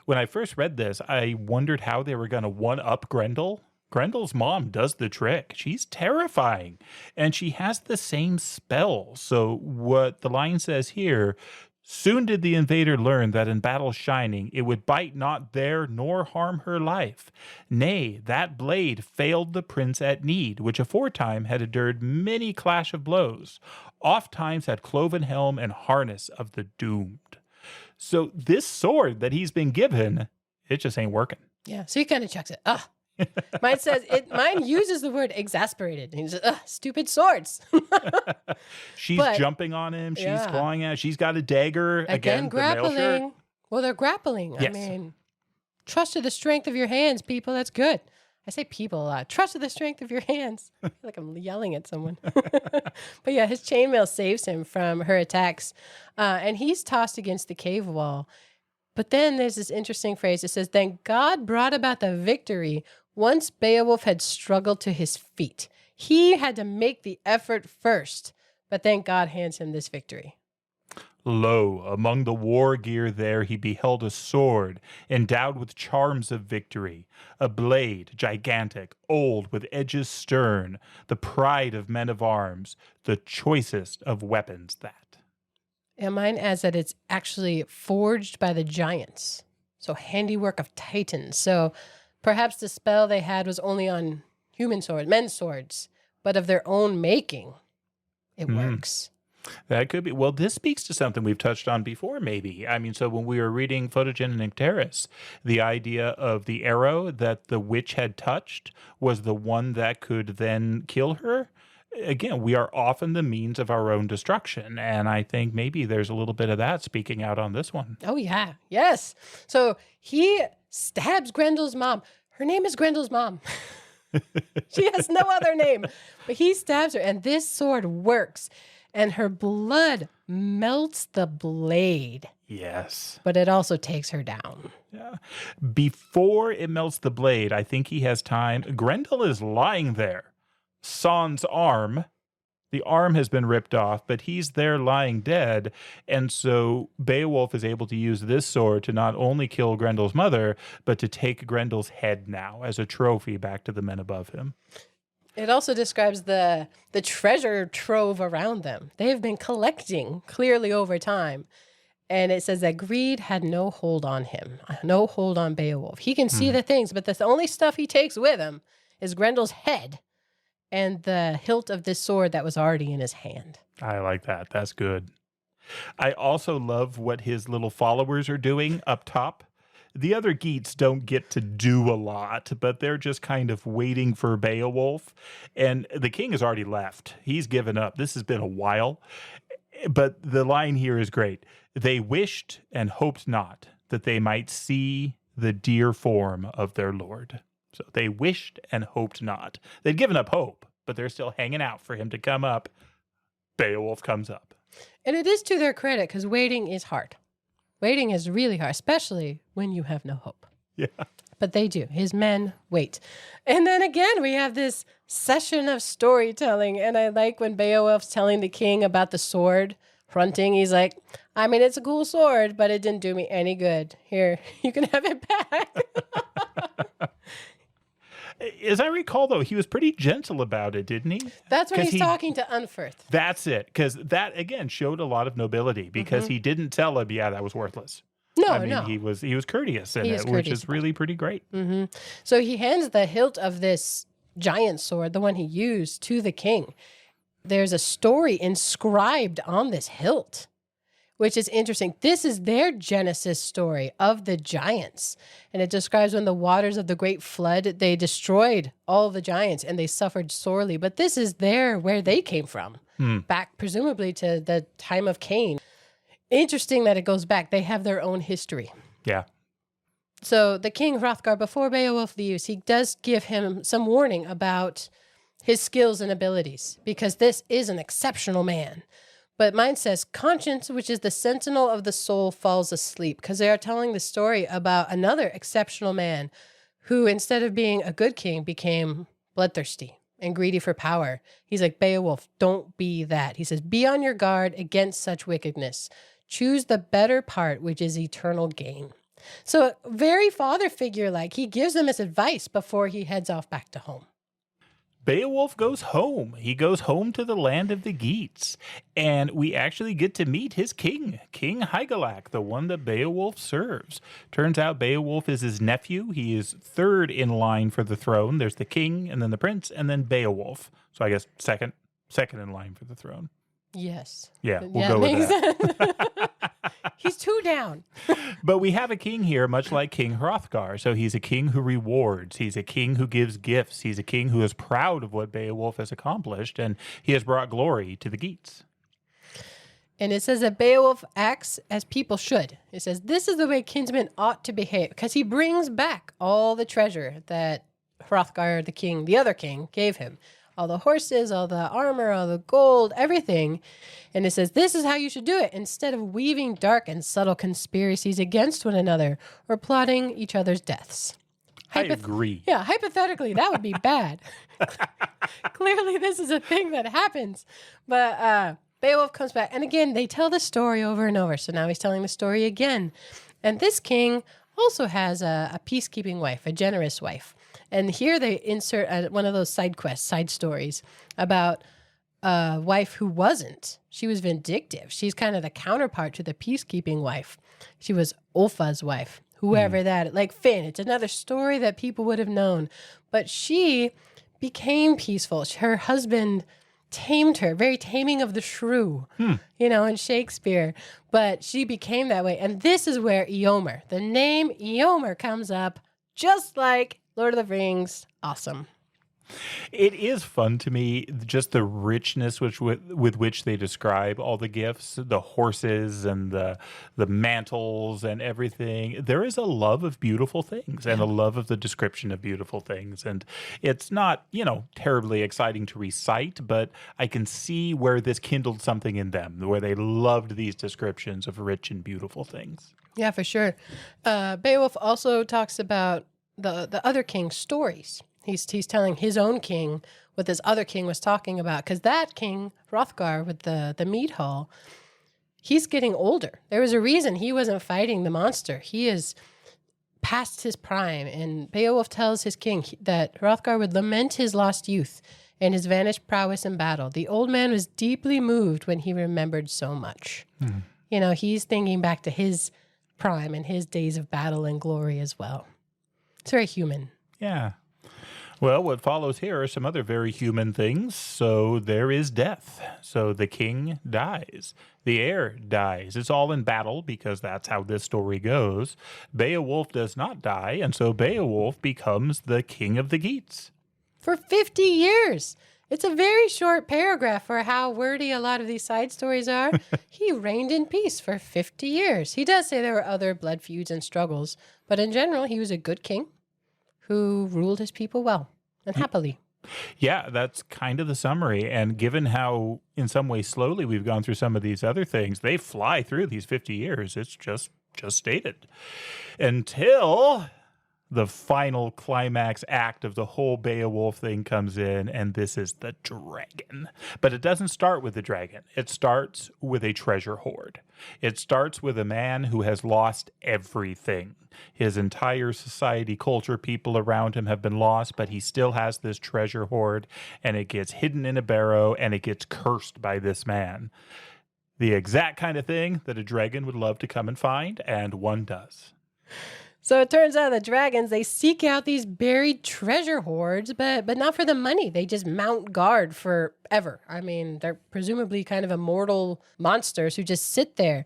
[SPEAKER 2] When I first read this, I wondered how they were going to one-up Grendel. Grendel's mom does the trick. She's terrifying. And she has the same spell. So what the line says here, soon did the invader learn that in battle shining, it would bite not there nor harm her life. Nay, that blade failed the prince at need, which aforetime had endured many clash of blows. Oft times had cloven helm and harness of the doomed. So this sword that he's been given, it just ain't working.
[SPEAKER 1] Yeah. So he kind of chucks it. Mine uses the word exasperated. He says, stupid swords.
[SPEAKER 2] She's jumping on him. She's clawing at. She's got a dagger.
[SPEAKER 1] Again, grappling.
[SPEAKER 2] The mail shirt.
[SPEAKER 1] Well, they're grappling.
[SPEAKER 2] Yes.
[SPEAKER 1] I mean, trust to the strength of your hands, people. That's good. I say people a lot. Trust to the strength of your hands. I feel like I'm yelling at someone. But yeah, his chainmail saves him from her attacks. And he's tossed against the cave wall. But then there's this interesting phrase. It says, then God brought about the victory once Beowulf had struggled to his feet. He had to make the effort first, but then God hands him this victory.
[SPEAKER 2] Lo, among the war gear there he beheld a sword, endowed with charms of victory, a blade, gigantic, old, with edges stern, the pride of men of arms, the choicest of weapons that.
[SPEAKER 1] And mine adds that it's actually forged by the giants, so handiwork of titans. So perhaps the spell they had was only on human swords, men's swords, but of their own making, it works.
[SPEAKER 2] That could be. Well, this speaks to something we've touched on before, maybe. I mean, so when we were reading Photogen and Nycteris, the idea of the arrow that the witch had touched was the one that could then kill her. Again, we are often the means of our own destruction. And I think maybe there's a little bit of that speaking out on this one.
[SPEAKER 1] Oh, yeah. Yes. So he stabs Grendel's mom. Her name is Grendel's mom. She has no other name. But he stabs her, and this sword works. And her blood melts the blade.
[SPEAKER 2] Yes.
[SPEAKER 1] But it also takes her down.
[SPEAKER 2] Yeah. Before it melts the blade, I think he has time. Grendel is lying there. Son's arm, the arm has been ripped off, but he's there lying dead. And so Beowulf is able to use this sword to not only kill Grendel's mother, but to take Grendel's head now as a trophy back to the men above him.
[SPEAKER 1] It also describes the treasure trove around them. They have been collecting clearly over time. And it says that greed had no hold on him, no hold on Beowulf. He can see the things, but the only stuff he takes with him is Grendel's head and the hilt of this sword that was already in his hand.
[SPEAKER 2] I like that. That's good. I also love what his little followers are doing up top. The other Geats don't get to do a lot, but they're just kind of waiting for Beowulf. And the king has already left. He's given up. This has been a while. But the line here is great. They wished and hoped not that they might see the dear form of their lord. So they wished and hoped not. They'd given up hope, but they're still hanging out for him to come up. Beowulf comes up.
[SPEAKER 1] And it is to their credit because waiting is hard. Waiting is really hard, especially when you have no hope.
[SPEAKER 2] Yeah.
[SPEAKER 1] But they do. His men wait. And then again, we have this session of storytelling. And I like when Beowulf's telling the king about the sword fronting. He's like, I mean, it's a cool sword, but it didn't do me any good. Here, you can have it back.
[SPEAKER 2] As I recall, though, he was pretty gentle about it, didn't he?
[SPEAKER 1] That's when he's talking to Unferth.
[SPEAKER 2] That's it. Because that, again, showed a lot of nobility because he didn't tell him, yeah, that was worthless.
[SPEAKER 1] No.
[SPEAKER 2] He was courteous in it, which is really pretty great.
[SPEAKER 1] Mm-hmm. So he hands the hilt of this giant sword, the one he used, to the king. There's a story inscribed on this hilt, which is interesting. This is their Genesis story of the giants. And it describes when the waters of the great flood, they destroyed all the giants and they suffered sorely. But this is where they came from, back presumably to the time of Cain. Interesting that it goes back. They have their own history.
[SPEAKER 2] Yeah.
[SPEAKER 1] So the king Hrothgar, before Beowulf leaves, he does give him some warning about his skills and abilities, because this is an exceptional man. But mine says conscience, which is the sentinel of the soul, falls asleep, because they are telling the story about another exceptional man who, instead of being a good king, became bloodthirsty and greedy for power. He's like, Beowulf, don't be that. He says, be on your guard against such wickedness. Choose the better part, which is eternal gain. So very father figure, like he gives them his advice before he heads off back to home.
[SPEAKER 2] Beowulf goes home. He goes home to the land of the Geats. And we actually get to meet his king, King Hygelac, the one that Beowulf serves. Turns out Beowulf is his nephew. He is third in line for the throne. There's the king, and then the prince, and then Beowulf. So I guess second in line for the throne.
[SPEAKER 1] Yes.
[SPEAKER 2] Yeah, we'll go with that.
[SPEAKER 1] He's two down.
[SPEAKER 2] But we have a king here, much like King Hrothgar. So he's a king who rewards. He's a king who gives gifts. He's a king who is proud of what Beowulf has accomplished, and he has brought glory to the Geats.
[SPEAKER 1] And it says that Beowulf acts as people should. It says this is the way kinsmen ought to behave, because he brings back all the treasure that Hrothgar, the king, the other king, gave him. All the horses, all the armor, all the gold, everything. And it says, this is how you should do it, instead of weaving dark and subtle conspiracies against one another or plotting each other's deaths.
[SPEAKER 2] I agree.
[SPEAKER 1] Yeah, hypothetically, that would be bad. Clearly, this is a thing that happens. But Beowulf comes back. And again, they tell the story over and over. So now he's telling the story again. And this king also has a peacekeeping wife, a generous wife. And here they insert one of those side quests, side stories about a wife who wasn't. She was vindictive. She's kind of the counterpart to the peacekeeping wife. She was Ulfa's wife, whoever that, like Finn. It's another story that people would have known. But she became peaceful. Her husband tamed her, very taming of the shrew, in Shakespeare. But she became that way. And this is where Eomer, the name Eomer comes up, just like Lord of the Rings. Awesome.
[SPEAKER 2] It is fun to me, just the richness with which they describe all the gifts, the horses and the mantles and everything. There is a love of beautiful things and a love of the description of beautiful things. And it's not, terribly exciting to recite, but I can see where this kindled something in them, where they loved these descriptions of rich and beautiful things.
[SPEAKER 1] Yeah, for sure. Beowulf also talks about the other king's stories. He's telling his own king what this other king was talking about, because that king, Hrothgar, with the mead hall, he's getting older. There was a reason he wasn't fighting the monster. He is past his prime, and Beowulf tells his king that Hrothgar would lament his lost youth and his vanished prowess in battle. The old man was deeply moved when he remembered so much. He's thinking back to his prime and his days of battle and glory as well. It's very human.
[SPEAKER 2] Yeah. Well, what follows here are some other very human things. So there is death. So the king dies. The heir dies. It's all in battle because that's how this story goes. Beowulf does not die, and so Beowulf becomes the king of the Geats.
[SPEAKER 1] For 50 years. It's a very short paragraph for how wordy a lot of these side stories are. He reigned in peace for 50 years. He does say there were other blood feuds and struggles, but in general, he was a good king who ruled his people well and happily.
[SPEAKER 2] Yeah, that's kind of the summary. And given how, in some ways, slowly we've gone through some of these other things, they fly through these 50 years. It's just stated. Until the final climax act of the whole Beowulf thing comes in, and this is the dragon. But it doesn't start with the dragon. It starts with a treasure hoard. It starts with a man who has lost everything. His entire society, culture, people around him have been lost, but he still has this treasure hoard, and it gets hidden in a barrow, and it gets cursed by this man. The exact kind of thing that a dragon would love to come and find, and one does.
[SPEAKER 1] So it turns out the dragons, they seek out these buried treasure hoards, but not for the money. They just mount guard forever. I mean, they're presumably kind of immortal monsters who just sit there.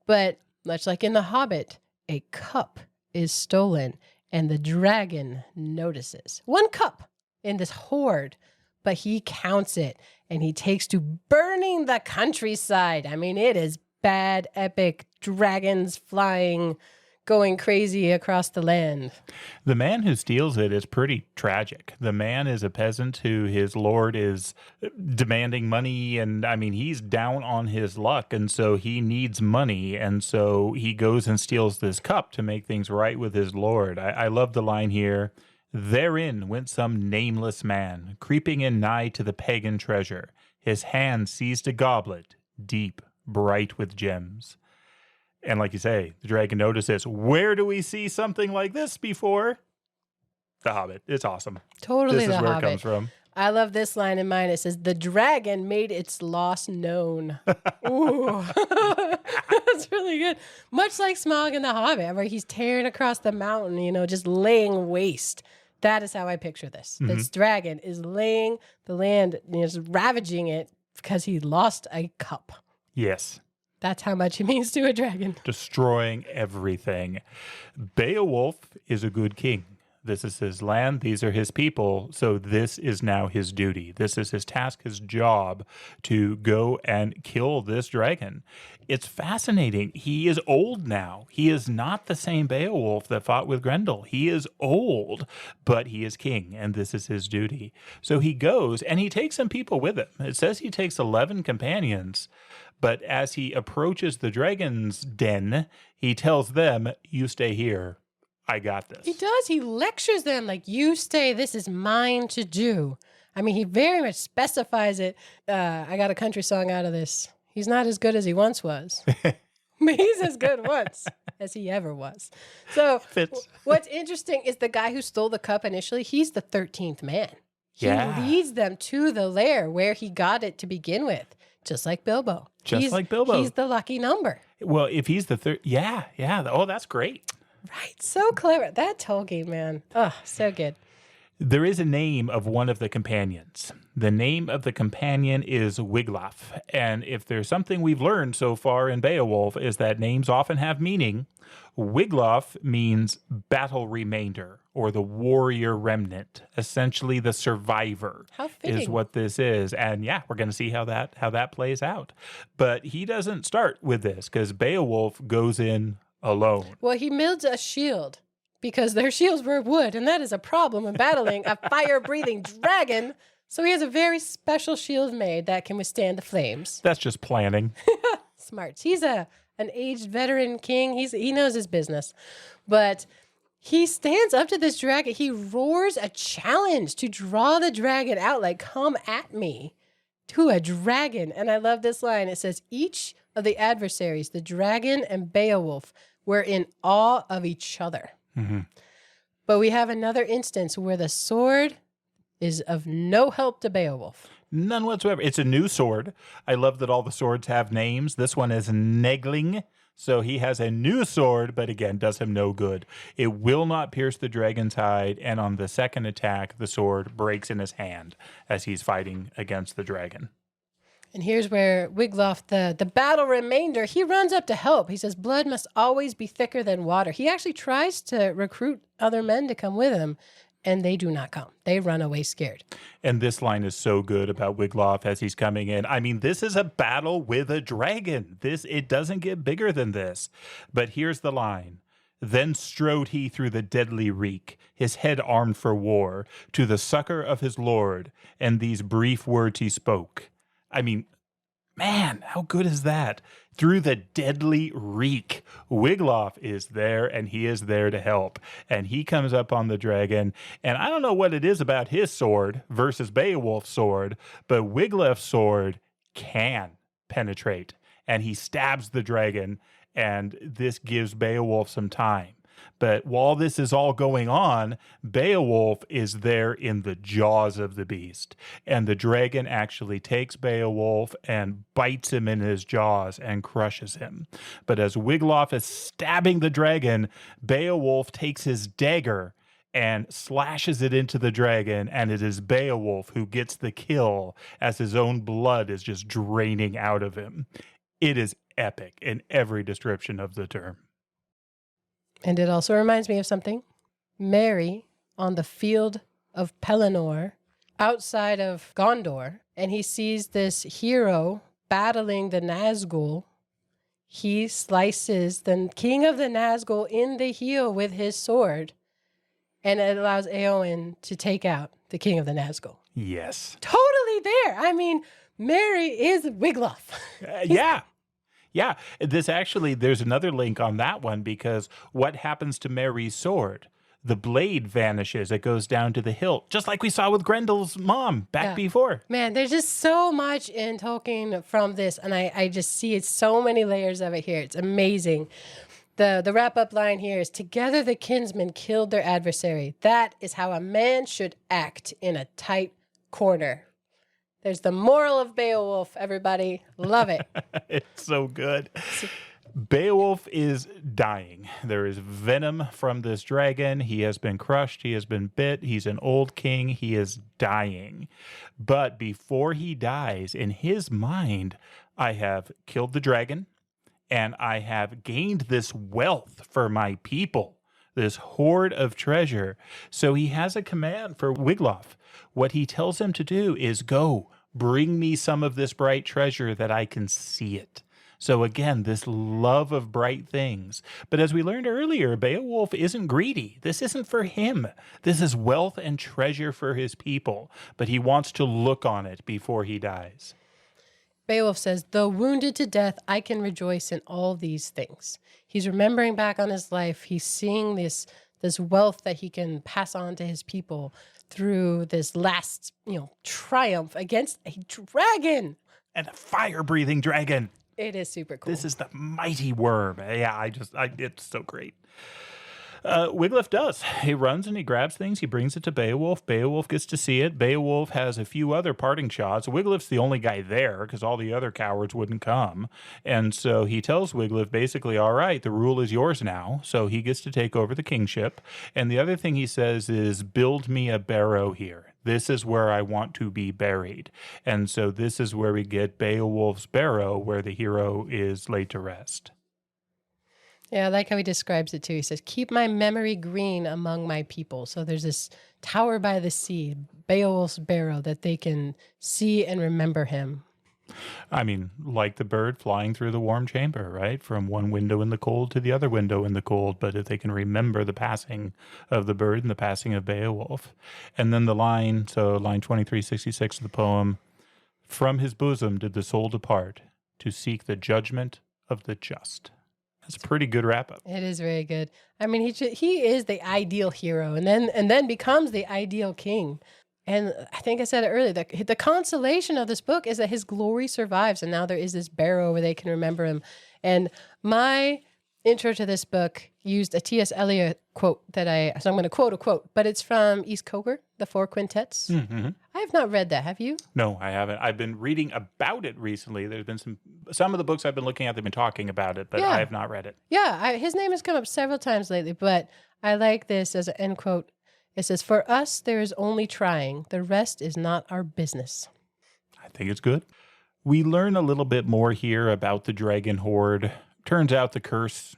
[SPEAKER 1] But much like in The Hobbit, a cup is stolen and the dragon notices. One cup in this hoard, but he counts it and he takes to burning the countryside. I mean, it is bad, epic, dragons flying, going crazy across the land.
[SPEAKER 2] The man who steals it is pretty tragic. The man is a peasant who his lord is demanding money. And I mean, he's down on his luck. And so he needs money. And so he goes and steals this cup to make things right with his lord. I love the line here. Therein went some nameless man, creeping in nigh to the pagan treasure. His hand seized a goblet, deep, bright with gems. And like you say, the dragon notices, where do we see something like this before? The Hobbit. It's awesome.
[SPEAKER 1] Totally
[SPEAKER 2] This
[SPEAKER 1] the
[SPEAKER 2] is where
[SPEAKER 1] Hobbit.
[SPEAKER 2] it comes from.
[SPEAKER 1] I love this line in mine. It says, the dragon made its loss known. Ooh. That's really good. Much like Smaug in the Hobbit, where he's tearing across the mountain, you know, just laying waste. That is how I picture this.
[SPEAKER 2] Mm-hmm.
[SPEAKER 1] This dragon is laying the land, you know, just ravaging it because he lost a cup.
[SPEAKER 2] Yes.
[SPEAKER 1] That's how much he means to a dragon.
[SPEAKER 2] Destroying everything. Beowulf is a good king. This is his land. These are his people. So this is now his duty. This is his task, his job to go and kill this dragon. It's fascinating. He is old now. He is not the same Beowulf that fought with Grendel. He is old, but he is king, and this is his duty. So he goes, and he takes some people with him. It says he takes 11 companions, but as he approaches the dragon's den, he tells them, you stay here. I got this.
[SPEAKER 1] He does. He lectures them like, you stay, this is mine to do. I mean, he very much specifies it. I got a country song out of this. He's not as good as he once was. But he's as good once as he ever was. So what's interesting is the guy who stole the cup initially, he's the 13th man. He leads them to the lair where he got it to begin with, just like Bilbo.
[SPEAKER 2] Like Bilbo.
[SPEAKER 1] He's the lucky number.
[SPEAKER 2] Well, if he's the third, yeah. Oh, that's great.
[SPEAKER 1] Right. So clever. That Tolkien, man. Oh, so good.
[SPEAKER 2] There is a name of one of the companions. The name of the companion is Wiglaf. And if there's something we've learned so far in Beowulf is that names often have meaning. Wiglaf means battle remainder or the warrior remnant, essentially the survivor.
[SPEAKER 1] How fitting.
[SPEAKER 2] Is what this is. And yeah, we're going to see how that plays out. But he doesn't start with this because Beowulf goes in alone.
[SPEAKER 1] Well, he builds a shield because their shields were wood, and that is a problem when battling a fire-breathing dragon. So he has a very special shield made that can withstand the flames.
[SPEAKER 2] That's just planning.
[SPEAKER 1] Smart. He's an aged veteran king. He knows his business. But he stands up to this dragon. He roars a challenge to draw the dragon out, like, come at me, to a dragon. And I love this line. It says, each of the adversaries, the dragon and Beowulf, were in awe of each other.
[SPEAKER 2] Mm-hmm.
[SPEAKER 1] But we have another instance where the sword is of no help to Beowulf.
[SPEAKER 2] None whatsoever. It's a new sword. I love that all the swords have names. This one is Negling. So he has a new sword, but again, does him no good. It will not pierce the dragon's hide. And on the second attack, the sword breaks in his hand as he's fighting against the dragon.
[SPEAKER 1] And here's where Wiglaf, the battle remainder, he runs up to help. He says, blood must always be thicker than water. He actually tries to recruit other men to come with him, and they do not come. They run away scared.
[SPEAKER 2] And this line is so good about Wiglaf as he's coming in. I mean, this is a battle with a dragon. It doesn't get bigger than this. But here's the line. Then strode he through the deadly reek, his head armed for war, to the succor of his lord, and these brief words he spoke. I mean, man, how good is that? Through the deadly reek, Wiglaf is there, and he is there to help. And he comes up on the dragon, and I don't know what it is about his sword versus Beowulf's sword, but Wiglaf's sword can penetrate, and he stabs the dragon, and this gives Beowulf some time. But while this is all going on, Beowulf is there in the jaws of the beast. And the dragon actually takes Beowulf and bites him in his jaws and crushes him. But as Wiglaf is stabbing the dragon, Beowulf takes his dagger and slashes it into the dragon, and it is Beowulf who gets the kill as his own blood is just draining out of him. It is epic in every description of the term.
[SPEAKER 1] And it also reminds me of something. Merry on the field of Pelennor, outside of Gondor, and he sees this hero battling the Nazgul. he slices the king of the Nazgul in the heel with his sword, and it allows Eowyn to take out the king of the Nazgul.
[SPEAKER 2] Yes.
[SPEAKER 1] Totally there. I mean, Merry is Wiglaf.
[SPEAKER 2] Yeah. Yeah. There's another link on that one, because what happens to Merry's sword? The blade vanishes. It goes down to the hilt, just like we saw with Grendel's mom back before.
[SPEAKER 1] Man, there's just so much in Tolkien from this, and I just see it, so many layers of it here. It's amazing. The wrap-up line here is, together the kinsmen killed their adversary. That is how a man should act in a tight corner. There's the moral of Beowulf, everybody. Love it.
[SPEAKER 2] It's so good. Beowulf is dying. There is venom from this dragon. He has been crushed. He has been bit. He's an old king. He is dying. But before he dies, in his mind, I have killed the dragon, and I have gained this wealth for my people, this hoard of treasure. So he has a command for Wiglaf. What he tells him to do is go, bring me some of this bright treasure that I can see it. So again, this love of bright things. But as we learned earlier, Beowulf isn't greedy. This isn't for him. This is wealth and treasure for his people. But he wants to look on it before he dies.
[SPEAKER 1] Beowulf says, though wounded to death, I can rejoice in all these things. He's remembering back on his life. He's seeing this wealth that he can pass on to his people through this last, triumph against a dragon.
[SPEAKER 2] And a fire-breathing dragon.
[SPEAKER 1] It is super cool.
[SPEAKER 2] This is the mighty worm. Yeah, it's so great. Wiglaf does. He runs and he grabs things. He brings it to Beowulf. Beowulf gets to see it. Beowulf has a few other parting shots. Wiglaf's the only guy there because all the other cowards wouldn't come. And so he tells Wiglaf basically, all right, the rule is yours now. So he gets to take over the kingship. And the other thing he says is, build me a barrow here. This is where I want to be buried. And so this is where we get Beowulf's barrow, where the hero is laid to rest.
[SPEAKER 1] Yeah, I like how he describes it too. He says, keep my memory green among my people. So there's this tower by the sea, Beowulf's barrow, that they can see and remember him.
[SPEAKER 2] I mean, like the bird flying through the warm chamber, right? From one window in the cold to the other window in the cold. But if they can remember the passing of the bird and the passing of Beowulf. And then the line, so line 2366 of the poem, from his bosom did the soul depart to seek the judgment of the just. That's a pretty good wrap up.
[SPEAKER 1] It is very good. I mean, he is the ideal hero, and then becomes the ideal king. And I think I said it earlier, the consolation of this book is that his glory survives, and now there is this barrow where they can remember him. And my intro to this book used a T.S. Eliot quote so I'm going to quote a quote, but it's from East Coker, The Four Quintets. Mm-hmm. I have not read that. Have you?
[SPEAKER 2] No, I haven't. I've been reading about it recently. There's been some of the books I've been looking at, they've been talking about it, but I have not read it.
[SPEAKER 1] Yeah, his name has come up several times lately, but I like this as an end quote. It says, for us, there is only trying. The rest is not our business.
[SPEAKER 2] I think it's good. We learn a little bit more here about the dragon horde. Turns out the curse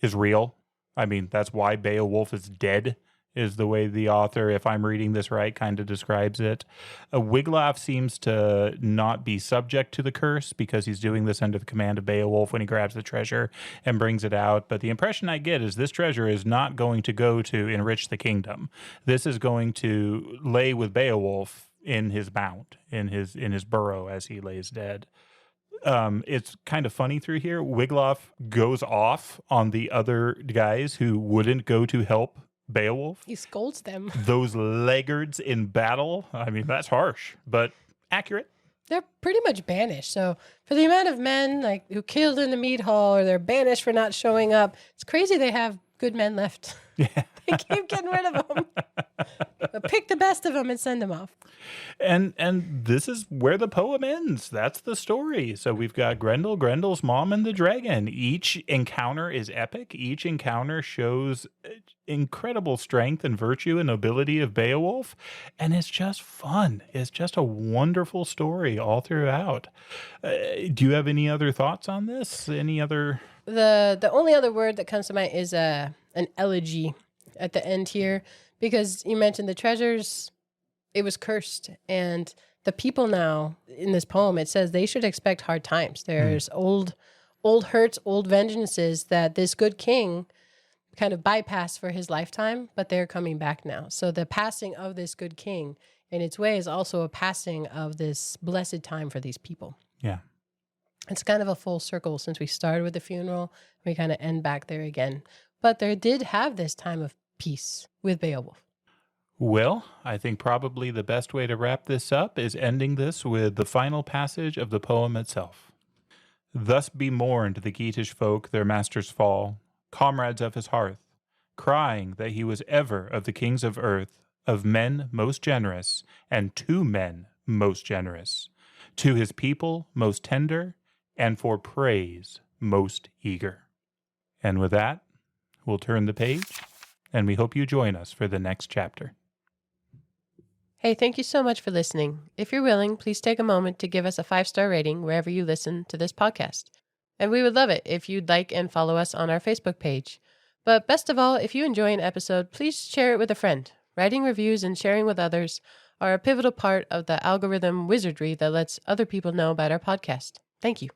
[SPEAKER 2] is real. I mean, that's why Beowulf is dead, is the way the author, if I'm reading this right, kind of describes it. Wiglaf seems to not be subject to the curse because he's doing this under the command of Beowulf when he grabs the treasure and brings it out. But the impression I get is this treasure is not going to go to enrich the kingdom. This is going to lay with Beowulf in his mount, in his burrow as he lays dead. It's kind of funny through here. Wiglaf goes off on the other guys who wouldn't go to help Beowulf.
[SPEAKER 1] He scolds them.
[SPEAKER 2] Those laggards in battle. I mean, that's harsh, but accurate.
[SPEAKER 1] They're pretty much banished. So for the amount of men who killed in the mead hall, or they're banished for not showing up, it's crazy they have good men left. Yeah. They keep getting rid of them. But pick the best of them and send them off.
[SPEAKER 2] And this is where the poem ends. That's the story. So we've got Grendel's mom, and the dragon. Each encounter is epic. Each encounter shows incredible strength and virtue and nobility of Beowulf. And it's just fun. It's just a wonderful story all throughout. Do you have any other thoughts on this? Any other...
[SPEAKER 1] The only other word that comes to mind is an elegy at the end here, because you mentioned the treasures, it was cursed, and the people now in this poem, it says they should expect hard times. There's old old hurts, old vengeances that this good king kind of bypassed for his lifetime, but they're coming back now. So the passing of this good king in its way is also a passing of this blessed time for these people.
[SPEAKER 2] Yeah.
[SPEAKER 1] It's kind of a full circle since we started with the funeral. We kind of end back there again. But they did have this time of peace with Beowulf.
[SPEAKER 2] Well, I think probably the best way to wrap this up is ending this with the final passage of the poem itself. Thus be mourned the Geatish folk, their master's fall, comrades of his hearth, crying that he was ever of the kings of earth, of men most generous, and to men most generous, to his people most tender, and for praise most eager. And with that, we'll turn the page, and we hope you join us for the next chapter.
[SPEAKER 1] Hey, thank you so much for listening. If you're willing, please take a moment to give us a 5-star rating wherever you listen to this podcast. And we would love it if you'd like and follow us on our Facebook page. But best of all, if you enjoy an episode, please share it with a friend. Writing reviews and sharing with others are a pivotal part of the algorithm wizardry that lets other people know about our podcast. Thank you.